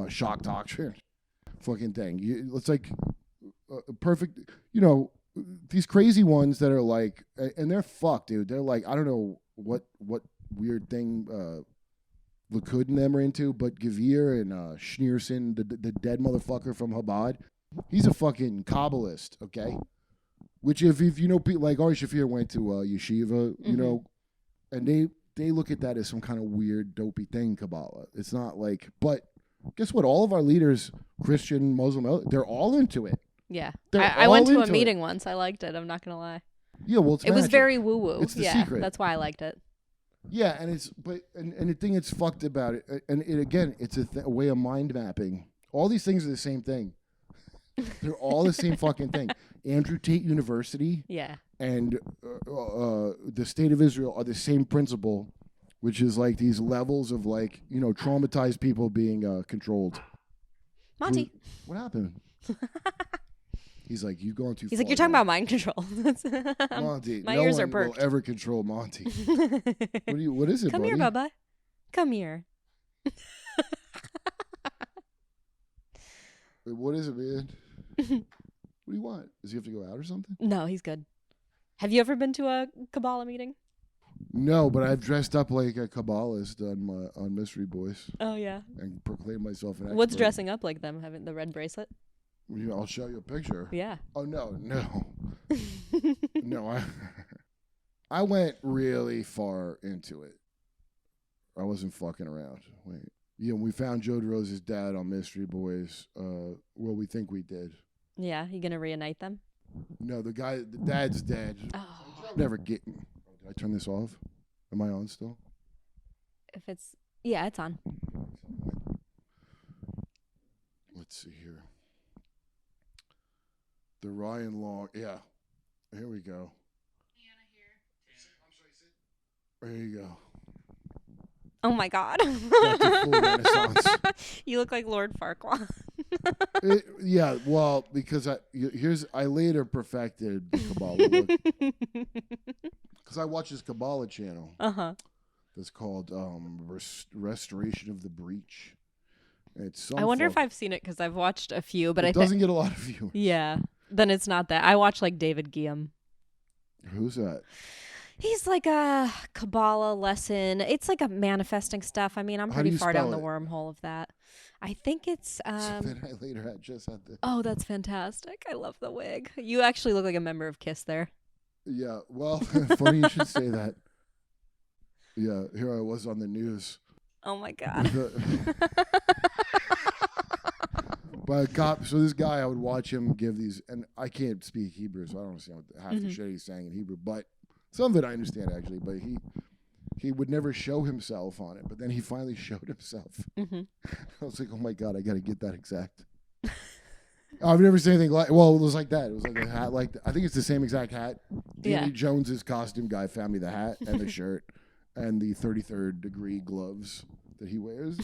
shock doctrine fucking thing. It's like perfect. You know, these crazy ones that are like, and they're fucked, dude. They're like, I don't know what weird thing Likud and them are into, but Gavir and Schneerson, the dead motherfucker from Chabad, he's a fucking Kabbalist, okay? Which if you know people like Ari Shafir went to yeshiva, you know, and they look at that as some kind of weird dopey thing, Kabbalah. It's not like, but guess what? All of our leaders, Christian, Muslim, they're all into it. Yeah. They're I went all to a into mean once. I liked it. I'm not going to lie. Yeah, well, It was magic. very woo-woo. It's the yeah, secret. That's why I liked it. Yeah, and the thing that's fucked about it, and again, it's a way of mind mapping. All these things are the same thing. They're all the same fucking thing. Andrew Tate University Yeah. and the state of Israel are the same principle, which is like these levels of like, you know, traumatized people being controlled. Monty. What happened? He's like, you've gone too far. He's like, you're talking about mind control. Monty. My no ears are one will perked. ever control Monty. What is it, Come buddy? here, Bubba. Come here. Wait, what is it, man? What do you want? Does he have to go out or something? No, he's good. Have you ever been to a Kabbalah meeting? No, but I've dressed up like a Kabbalist on Mystery Boys Oh, yeah. and proclaimed myself an expert. What's dressing up like them? Having the red bracelet? I'll show you a picture. Yeah. Oh, no. No, I went really far into it. I wasn't fucking around. Wait. Yeah, we found Joe DeRosa's dad on Mystery Boys. Well, we think we did. Yeah. You going to reunite them? No, the dad's dead. Oh. Never get. Did I turn this off? Am I on still? If it's... Yeah, it's on. Let's see here. The Ryan Long. Yeah. Here we go. There you go. Oh, my God. Got the full Renaissance. You look like Lord Farquaad. Yeah, well, because I later perfected the Kabbalah look. Because I watch this Kabbalah channel. Uh-huh. That's called Restoration of the Breach. It's I wonder if I've seen it because I've watched a few, but it doesn't get a lot of views. Yeah. Then it's not that. I watch like David Guillaume. Who's that? He's like a Kabbalah lesson. It's like a manifesting stuff. I mean, I'm How do pretty you far down spell the it? wormhole of that. I think it's Then I later just had the. oh, that's fantastic. I love the wig. You actually look like a member of KISS there. Yeah, well, funny you should say that. Yeah, here I was on the news. Oh my God. By a cop. So this guy, I would watch him give these, and I can't speak Hebrew, so I don't understand what half the shit he's saying in Hebrew. But some of it I understand actually. But he would never show himself on it. But then he finally showed himself. Mm-hmm. I was like, oh my God, I got to get that exact. I've never seen anything like. Well, it was like that. It was like a hat, like I think it's the same exact hat. Davy Yeah. Jones's costume guy found me the hat and the shirt and the 33rd degree gloves that he wears,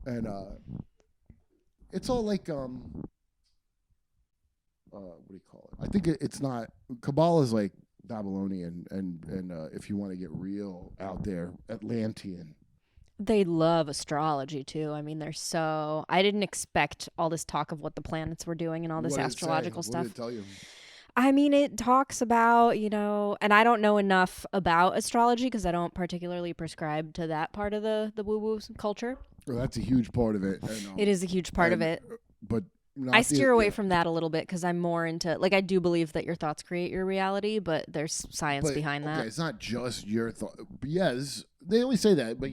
and it's all like what do you call it? I think it's not Kabbalah is like Babylonian, and if you want to get real out there, Atlantean. They love astrology too. I mean, they're so. I didn't expect all this talk of what the planets were doing and all this What did it say? astrological What stuff. did it tell you? I mean, it talks about, and I don't know enough about astrology because I don't particularly prescribe to that part of the woo-woo culture. Well, that's a huge part of it. It is a huge part of it. But I steer away from that a little bit because I'm more into, like, I do believe that your thoughts create your reality, but there's science behind that. Okay, it's not just your thought. Yes, they always say that, but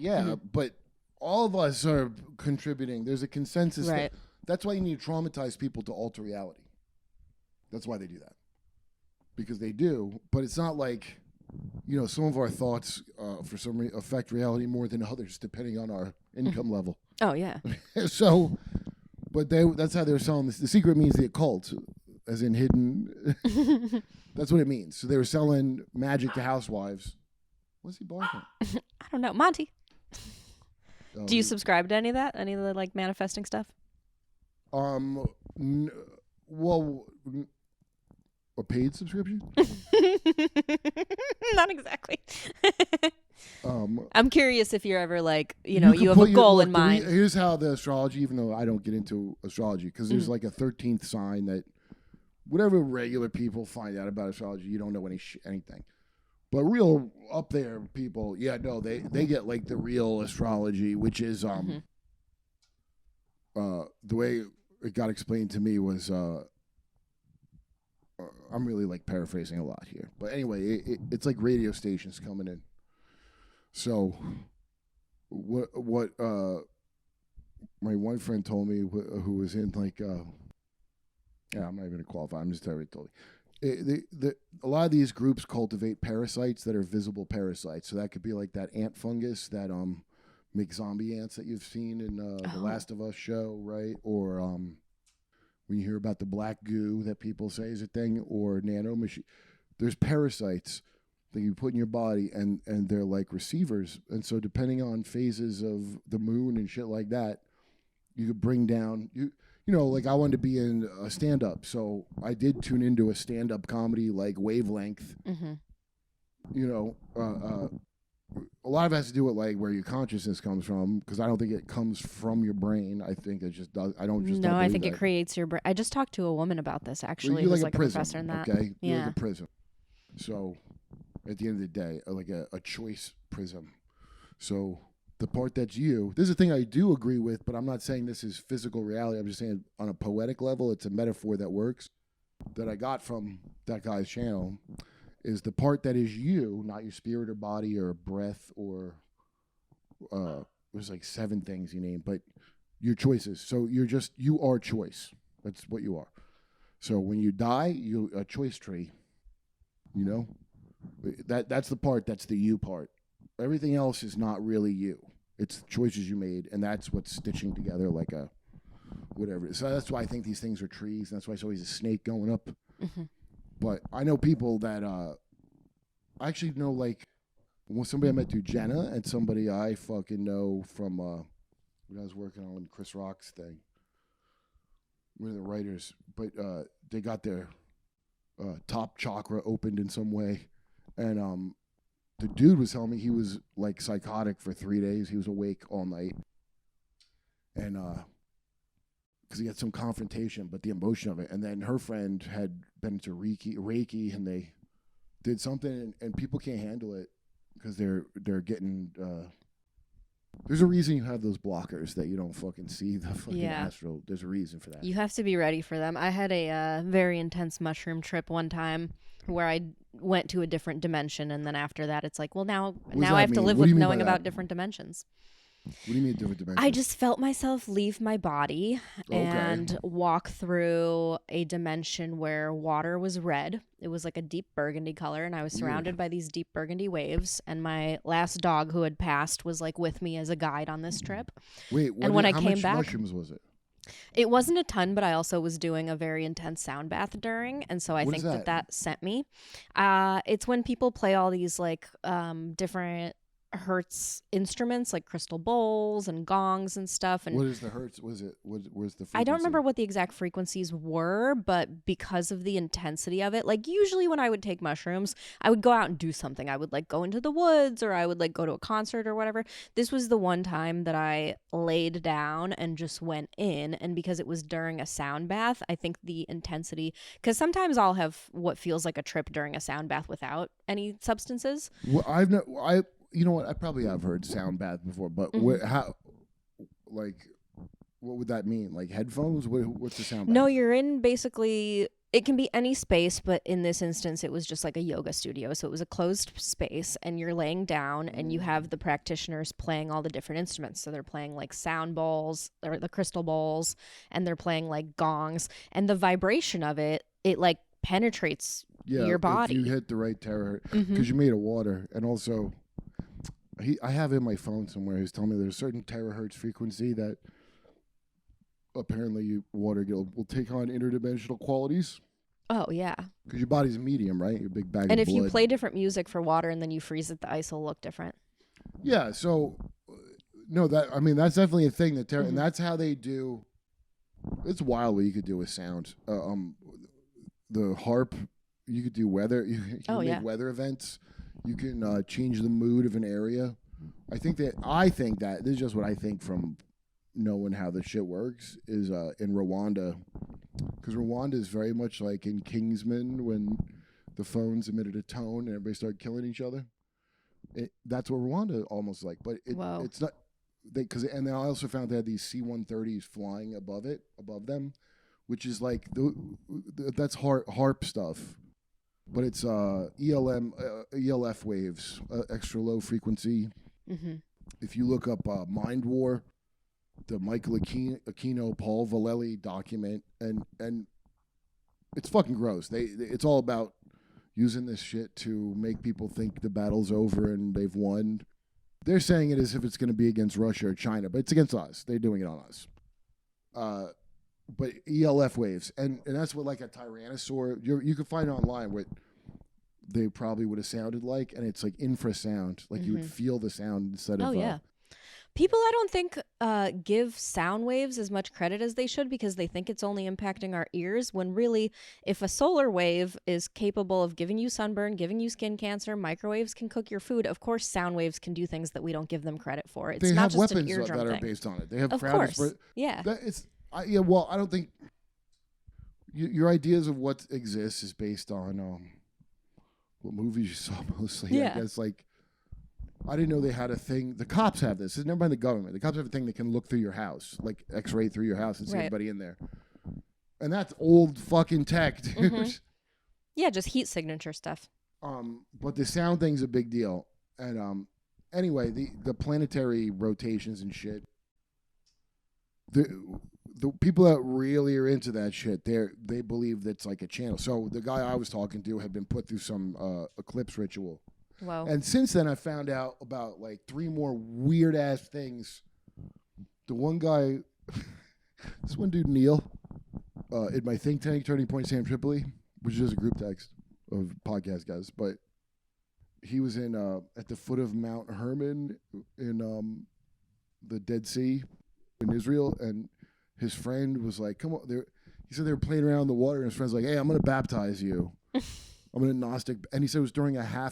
but all of us are contributing. There's a consensus. Right. That's why you need to traumatize people to alter reality. That's why they do that. Because they do, but it's not like, some of our thoughts for some reason affect reality more than others, depending on our income level. Oh, yeah. So, but that's how they're selling this. The secret means the occult, as in hidden. That's what it means. So they were selling magic to housewives. What's he barking? I don't know. Monty. Do you subscribe to any of that? Any of the, like, manifesting stuff? Well, a paid subscription? Not exactly. I'm curious if you're ever like, you have a goal in mind. Here's how the astrology, even though I don't get into astrology, because there's like a 13th sign that whatever regular people find out about astrology, you don't know anything. But real up there people, they get like the real astrology, which is the way it got explained to me was I'm really like paraphrasing a lot here, but anyway, it's like radio stations coming in. So, what my one friend told me who was in like I'm not even gonna qualify. I'm just telling you. A lot of these groups cultivate parasites that are visible parasites. So that could be like that ant fungus that make zombie ants that you've seen in the Last of Us show, right? Or when you hear about the black goo that people say is a thing, or nano machine, there's parasites that you put in your body, and they're like receivers. And so depending on phases of the moon and shit like that, you could bring down like I wanted to be in a stand-up, so I did tune into a stand-up comedy like wavelength. Mm-hmm. A lot of it has to do with like where your consciousness comes from, because I don't think it comes from your brain. I think it just does. I don't just. No, I think it creates your brain. I just talked to a woman about this actually. Well, who's like a professor in that. Okay, yeah. You're like a prism. So, at the end of the day, like a choice prism. So the part that's you. This is a thing I do agree with, but I'm not saying this is physical reality. I'm just saying on a poetic level, it's a metaphor that works, that I got from that guy's channel, is the part that is you, not your spirit or body or breath or there's like 7 things you name, but your choices. So you are choice. That's what you are. So when you die, you a choice tree. That's the part that's the you part. Everything else is not really you. It's choices you made, and that's what's stitching together like a whatever. So that's why I think these things are trees, and that's why it's always a snake going up. Mm-hmm. But I know people that I actually know, like somebody I met through Jenna, and somebody I fucking know from when I was working on Chris Rock's thing. One of the writers, but they got their top chakra opened in some way, and the dude was telling me he was like psychotic for 3 days. He was awake all night, and because he had some confrontation, but the emotion of it. And then her friend had been to Reiki, and they did something, and people can't handle it because they're getting. There's a reason you have those blockers that you don't fucking see the fucking astral. There's a reason for that. You have to be ready for them. I had a very intense mushroom trip one time where I went to a different dimension, and then after that, it's like, well, now I have to live with knowing about different dimensions. What do you mean different dimensions? I just felt myself leave my body and walk through a dimension where water was red. It was like a deep burgundy color, and I was surrounded by these deep burgundy waves. And my last dog, who had passed, was like with me as a guide on this trip. Wait, and when I how came much back, mushrooms was it? It wasn't a ton, but I also was doing a very intense sound bath during, and so I think that sent me. It's when people play all these like different Hertz instruments like crystal bowls and gongs and stuff. And What is the hertz? Where's the I don't frequency? remember what the exact frequencies were, but because of the intensity of it, like usually when I would take mushrooms, I would go out and do something. I would like go into the woods or I would like go to a concert or whatever. This was the one time that I laid down and just went in. And because it was during a sound bath, I think the intensity, because sometimes I'll have what feels like a trip during a sound bath without any substances. Well, you know what? I probably have heard sound bath before, but how, like, what would that mean? Like headphones? What's the sound bath? No, you're in basically, it can be any space, but in this instance, it was just like a yoga studio. So it was a closed space, and you're laying down, and you have the practitioners playing all the different instruments. So they're playing like sound bowls or the crystal bowls, and they're playing like gongs, and the vibration of it like penetrates your body. If you hit the right terahertz, because you're made of water, and also, I have in my phone somewhere. He's telling me there's a certain terahertz frequency that apparently water will take on interdimensional qualities. Oh, yeah. Because your body's a medium, right? Your big bag and of blood. if you play different music for water and then you freeze it, the ice will look different. Yeah, so, no, that's definitely a thing. And that's how they do, it's wild what you could do with sound. The harp, you could do weather. You can make weather events. You can change the mood of an area. I think that this is just what I think from knowing how the shit works is in Rwanda, because Rwanda is very much like in Kingsman when the phones emitted a tone and everybody started killing each other. That's what Rwanda almost like, but it's not. And then I also found they had these C-130s flying above them, which is like that's harp stuff. But it's ELF waves, extra low frequency. Mm-hmm. If you look up Mind War, the Michael Aquino, Paul Vallely document, and it's fucking gross. It's all about using this shit to make people think the battle's over and they've won. They're saying it as if it's going to be against Russia or China, but it's against us. They're doing it on us. But ELF waves, and that's what like a tyrannosaur. You can find it online what they probably would have sounded like, and it's like infrasound, like you would feel the sound instead of. Oh yeah, people I don't think give sound waves as much credit as they should because they think it's only impacting our ears. When really, if a solar wave is capable of giving you sunburn, giving you skin cancer, microwaves can cook your food. Of course, sound waves can do things that we don't give them credit for. It's they not have just weapons an eardrum that are thing. based on it. They have of crowds. Course. Yeah. Well, I don't think your ideas of what exists is based on what movies you saw mostly. Yeah. I guess like I didn't know they had a thing. The cops have this. It's never by the government. The cops have a thing that can look through your house, like X-ray through your house and see everybody in there. And that's old fucking tech, dude. Mm-hmm. Yeah, just heat signature stuff. But the sound thing's a big deal. And anyway, the planetary rotations and shit. The people that really are into that shit, they believe that's like a channel. So the guy I was talking to had been put through some eclipse ritual. Wow. And since then, I found out about like 3 more weird ass things. The one guy, this one dude Neil, in my think tank, Turning Point Sam Tripoli, which is a group text of podcast guys, but he was in at the foot of Mount Hermon in the Dead Sea in Israel, and his friend was like, "Come on!" He said they were playing around in the water, and his friend's like, "Hey, I'm going to baptize you. I'm going to Gnostic." And he said it was during a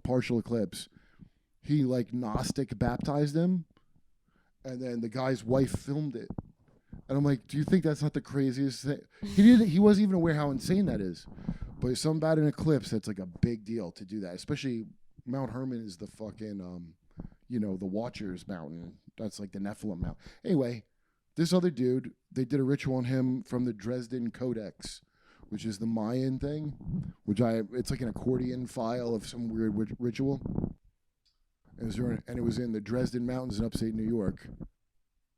partial eclipse. He like Gnostic baptized him, and then the guy's wife filmed it. And I'm like, "Do you think that's not the craziest thing?" He wasn't even aware how insane that is. But something about an eclipse, that's like a big deal to do that. Especially Mount Hermon is the fucking, the Watchers Mountain. That's like the Nephilim Mountain. Anyway, this other dude, they did a ritual on him from the Dresden Codex, which is the Mayan thing, it's like an accordion file of some weird ritual. And it was in the Dresden Mountains in upstate New York.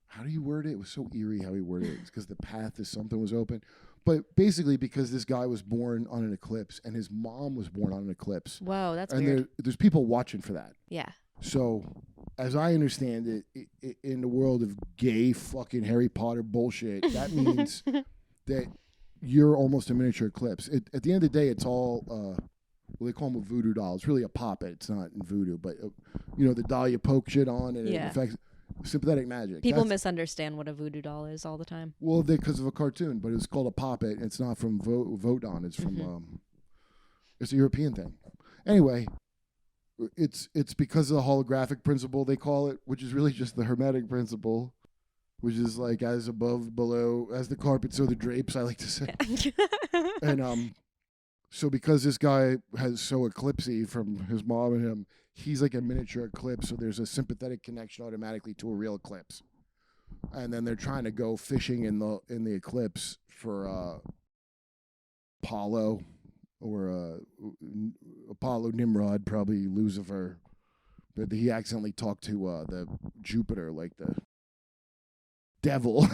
How do you word it? It was so eerie how he worded it. It's because the path to something was open. But basically because this guy was born on an eclipse and his mom was born on an eclipse. Whoa, that's weird. And there's people watching for that. Yeah. So, as I understand it, in the world of gay fucking Harry Potter bullshit, that means that you're almost a miniature eclipse. At the end of the day, it's all Well, they call them a voodoo doll. It's really a puppet. It's not in voodoo, but you know, the doll you poke shit on and it affects sympathetic magic. People misunderstand what a voodoo doll is all the time. Well, because of a cartoon, but it's called a puppet. It's not from Vodon. It's from it's a European thing. Anyway, it's because of the holographic principle they call it, which is really just the Hermetic principle, which is like as above, below, as the carpet, so the drapes. I like to say, and so because this guy has so eclipsy from his mom and him, he's like a miniature eclipse. So there's a sympathetic connection automatically to a real eclipse. And then they're trying to go fishing in the eclipse for Apollo or Apollo Nimrod, probably Lucifer. But he accidentally talked to the Jupiter, like the devil.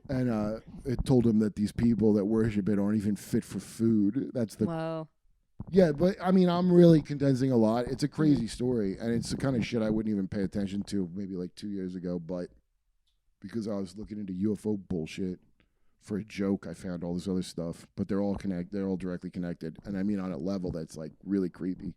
And it told him that these people that worship it aren't even fit for food. That's the Whoa. Yeah, but I mean, I'm really condensing a lot. It's a crazy story, and it's the kind of shit I wouldn't even pay attention to maybe like 2 years ago, but because I was looking into UFO bullshit for a joke, I found all this other stuff, but they're all directly connected, and I mean on a level that's like really creepy.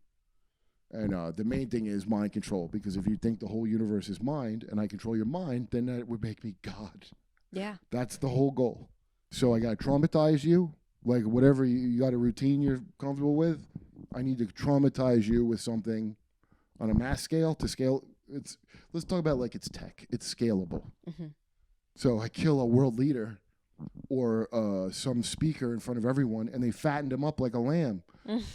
And the main thing is mind control, because if you think the whole universe is mind and I control your mind, then that would make me God. Yeah. That's the whole goal. So I got to traumatize you, like whatever you got a routine you're comfortable with. I need to traumatize you with something on a mass scale to scale. Let's talk about like it's tech. It's scalable. Mm-hmm. So I kill a world leader or some speaker in front of everyone, and they fattened him up like a lamb.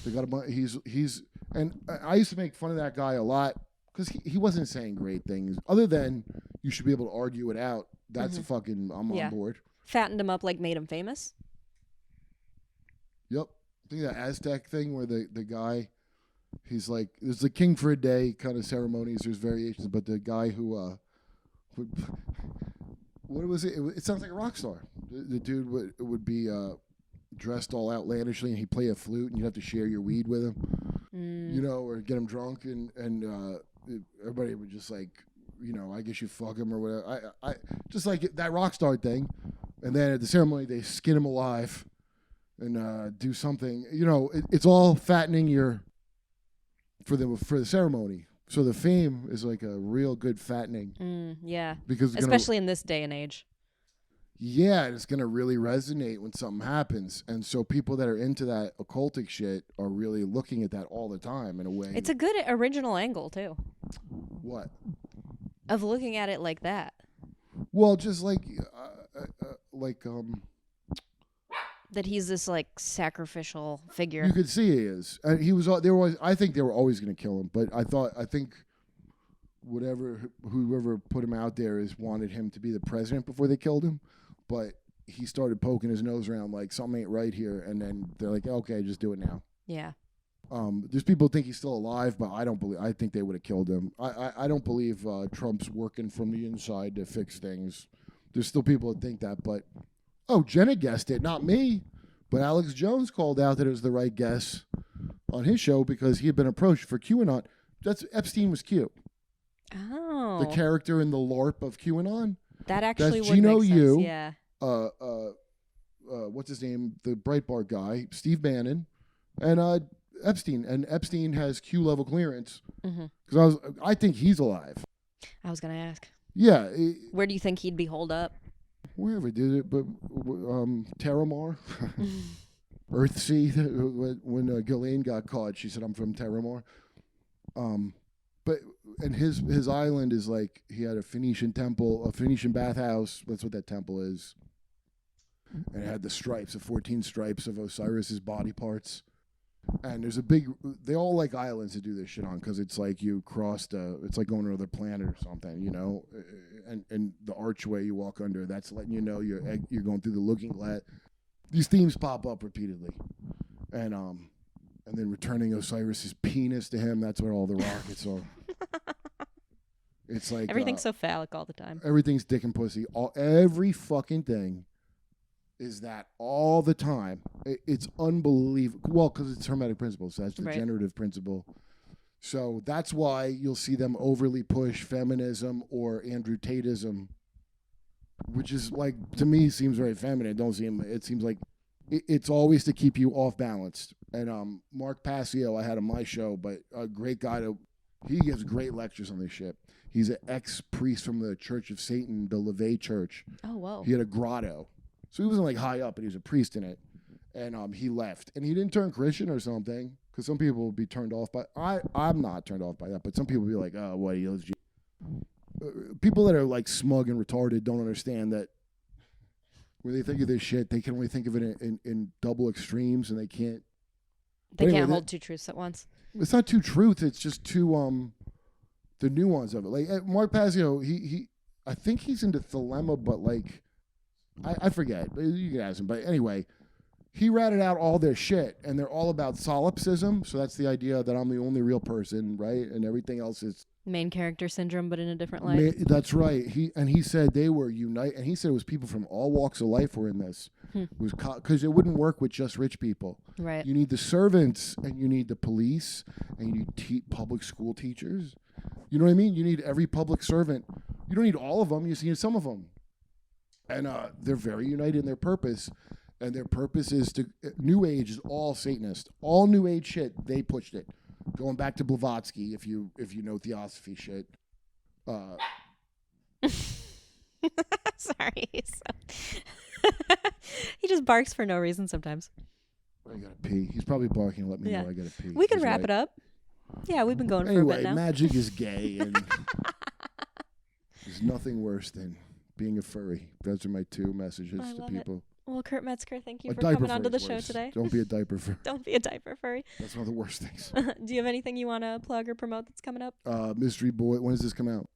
They got he's and I used to make fun of that guy a lot because he wasn't saying great things other than you should be able to argue it out. That's a fucking I'm on board. Fattened him up like made him famous. Yep. I think that Aztec thing where the guy, he's like, there's the king for a day kind of ceremonies. There's variations, but the guy who, what was it? It sounds like a rock star. The dude would be dressed all outlandishly, and he'd play a flute, and you'd have to share your weed with him, you know, or get him drunk, and everybody would just like, you know, I guess you fuck him or whatever. I just like that rock star thing, and then at the ceremony they skin him alive. And do something, you know. It's all fattening for the ceremony. So the fame is like a real good fattening. Yeah, because especially in this day and age. Yeah, it's gonna really resonate when something happens, and so people that are into that occultic shit are really looking at that all the time in a way. It's a good original angle too. What? Of looking at it like that. Well, just like that he's this like sacrificial figure. You could see he is. He was. I think they were always going to kill him, but I think whoever put him out there wanted him to be the president before they killed him, but he started poking his nose around like something ain't right here, and then they're like, okay, just do it now. Yeah. There's people who think he's still alive, but I don't believe. I think they would have killed him. I don't believe Trump's working from the inside to fix things. There's still people that think that, but. Oh, Jenna guessed it, not me. But Alex Jones called out that it was the right guess on his show because he had been approached for QAnon. Epstein was Q. Oh. The character in the LARP of QAnon. That actually That's would Gino make sense. Yu, Yeah. What's his name? The Breitbart guy, Steve Bannon, and Epstein. And Epstein has Q level clearance because I think he's alive. I was gonna ask. Yeah. Where do you think he'd be holed up? Wherever did it, but Terramar, Earthsea. When Ghislaine got caught, she said, "I'm from Terramar." But and his island is like he had a Phoenician temple, a Phoenician bathhouse. That's what that temple is. And it had the stripes, the 14 stripes of Osiris's body parts. And there's they all like islands to do this shit on because it's like you crossed it's like going to another planet or something, you know. And the archway you walk under, that's letting you know you're going through the looking glass. These themes pop up repeatedly, and then returning Osiris's penis to him. That's where all the rockets are. It's like everything's so phallic all the time. Everything's dick and pussy. Every fucking thing is that all the time. It's unbelievable. Well, because it's Hermetic principle, so that's the generative principle. So that's why you'll see them overly push feminism or Andrew Tateism, which is like, to me, seems very feminine. It seems like it's always to keep you off balance. And Mark Passio, I had on my show, but a great guy. He gives great lectures on this shit. He's an ex-priest from the Church of Satan, the LaVey Church. Oh, whoa. He had a grotto. So he wasn't like high up, but he was a priest in it. And he left. And he didn't turn Christian or something, because some people will be turned off by... I'm not turned off by that, but some people will be like, oh, what, he loves Jesus. People that are like smug and retarded don't understand that when they think of this shit, they can only think of it in double extremes, and they can't... They can't hold two truths at once. It's not two truths. It's just two... the nuance of it. Like Mark Passio, he I think he's into Thelema, but like I forget. You can ask him. But anyway, he ratted out all their shit, and they're all about solipsism. So that's the idea that I'm the only real person, right? And everything else is main character syndrome, but in a different light. That's right. He said they were unite, and he said it was people from all walks of life were in this. It was because it wouldn't work with just rich people. Right. You need the servants, and you need the police, and you need public school teachers. You know what I mean? You need every public servant. You don't need all of them. You need some of them. And they're very united in their purpose. And their purpose is to... New Age is all Satanist. All New Age shit, they pushed it. Going back to Blavatsky, if you know theosophy shit. Sorry. He just barks for no reason sometimes. I gotta pee. He's probably barking to let me know I gotta pee. We can wrap it up. Yeah, we've been going for a bit now. Magic is gay, and there's nothing worse than being a furry. Those are my two messages to people. Well, Kurt Metzger, thank you for coming onto the show today. Don't be a diaper furry. Don't be a diaper furry. That's one of the worst things. Do you have anything you want to plug or promote that's coming up? Mystery Boy. When does this come out?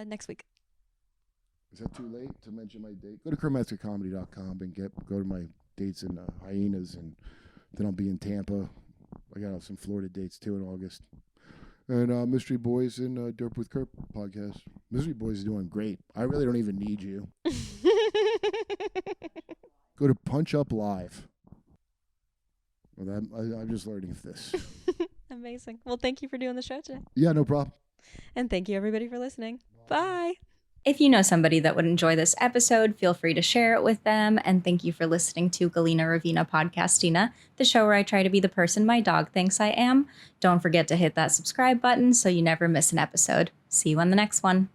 Next week. Is that too late to mention my date? Go to kurtmetzgercomedy.com and go to my dates in Hyenas, and then I'll be in Tampa. I got some Florida dates too in August. And Mystery Boys and Derp with Kurt podcast. Mystery Boys is doing great. I really don't even need you. Go to Punch Up Live. Well, I'm just learning this. Amazing. Well, thank you for doing the show today. Yeah, no problem. And thank you, everybody, for listening. Bye. If you know somebody that would enjoy this episode, feel free to share it with them. And thank you for listening to Galina Ravina Podcastina, the show where I try to be the person my dog thinks I am. Don't forget to hit that subscribe button so you never miss an episode. See you on the next one.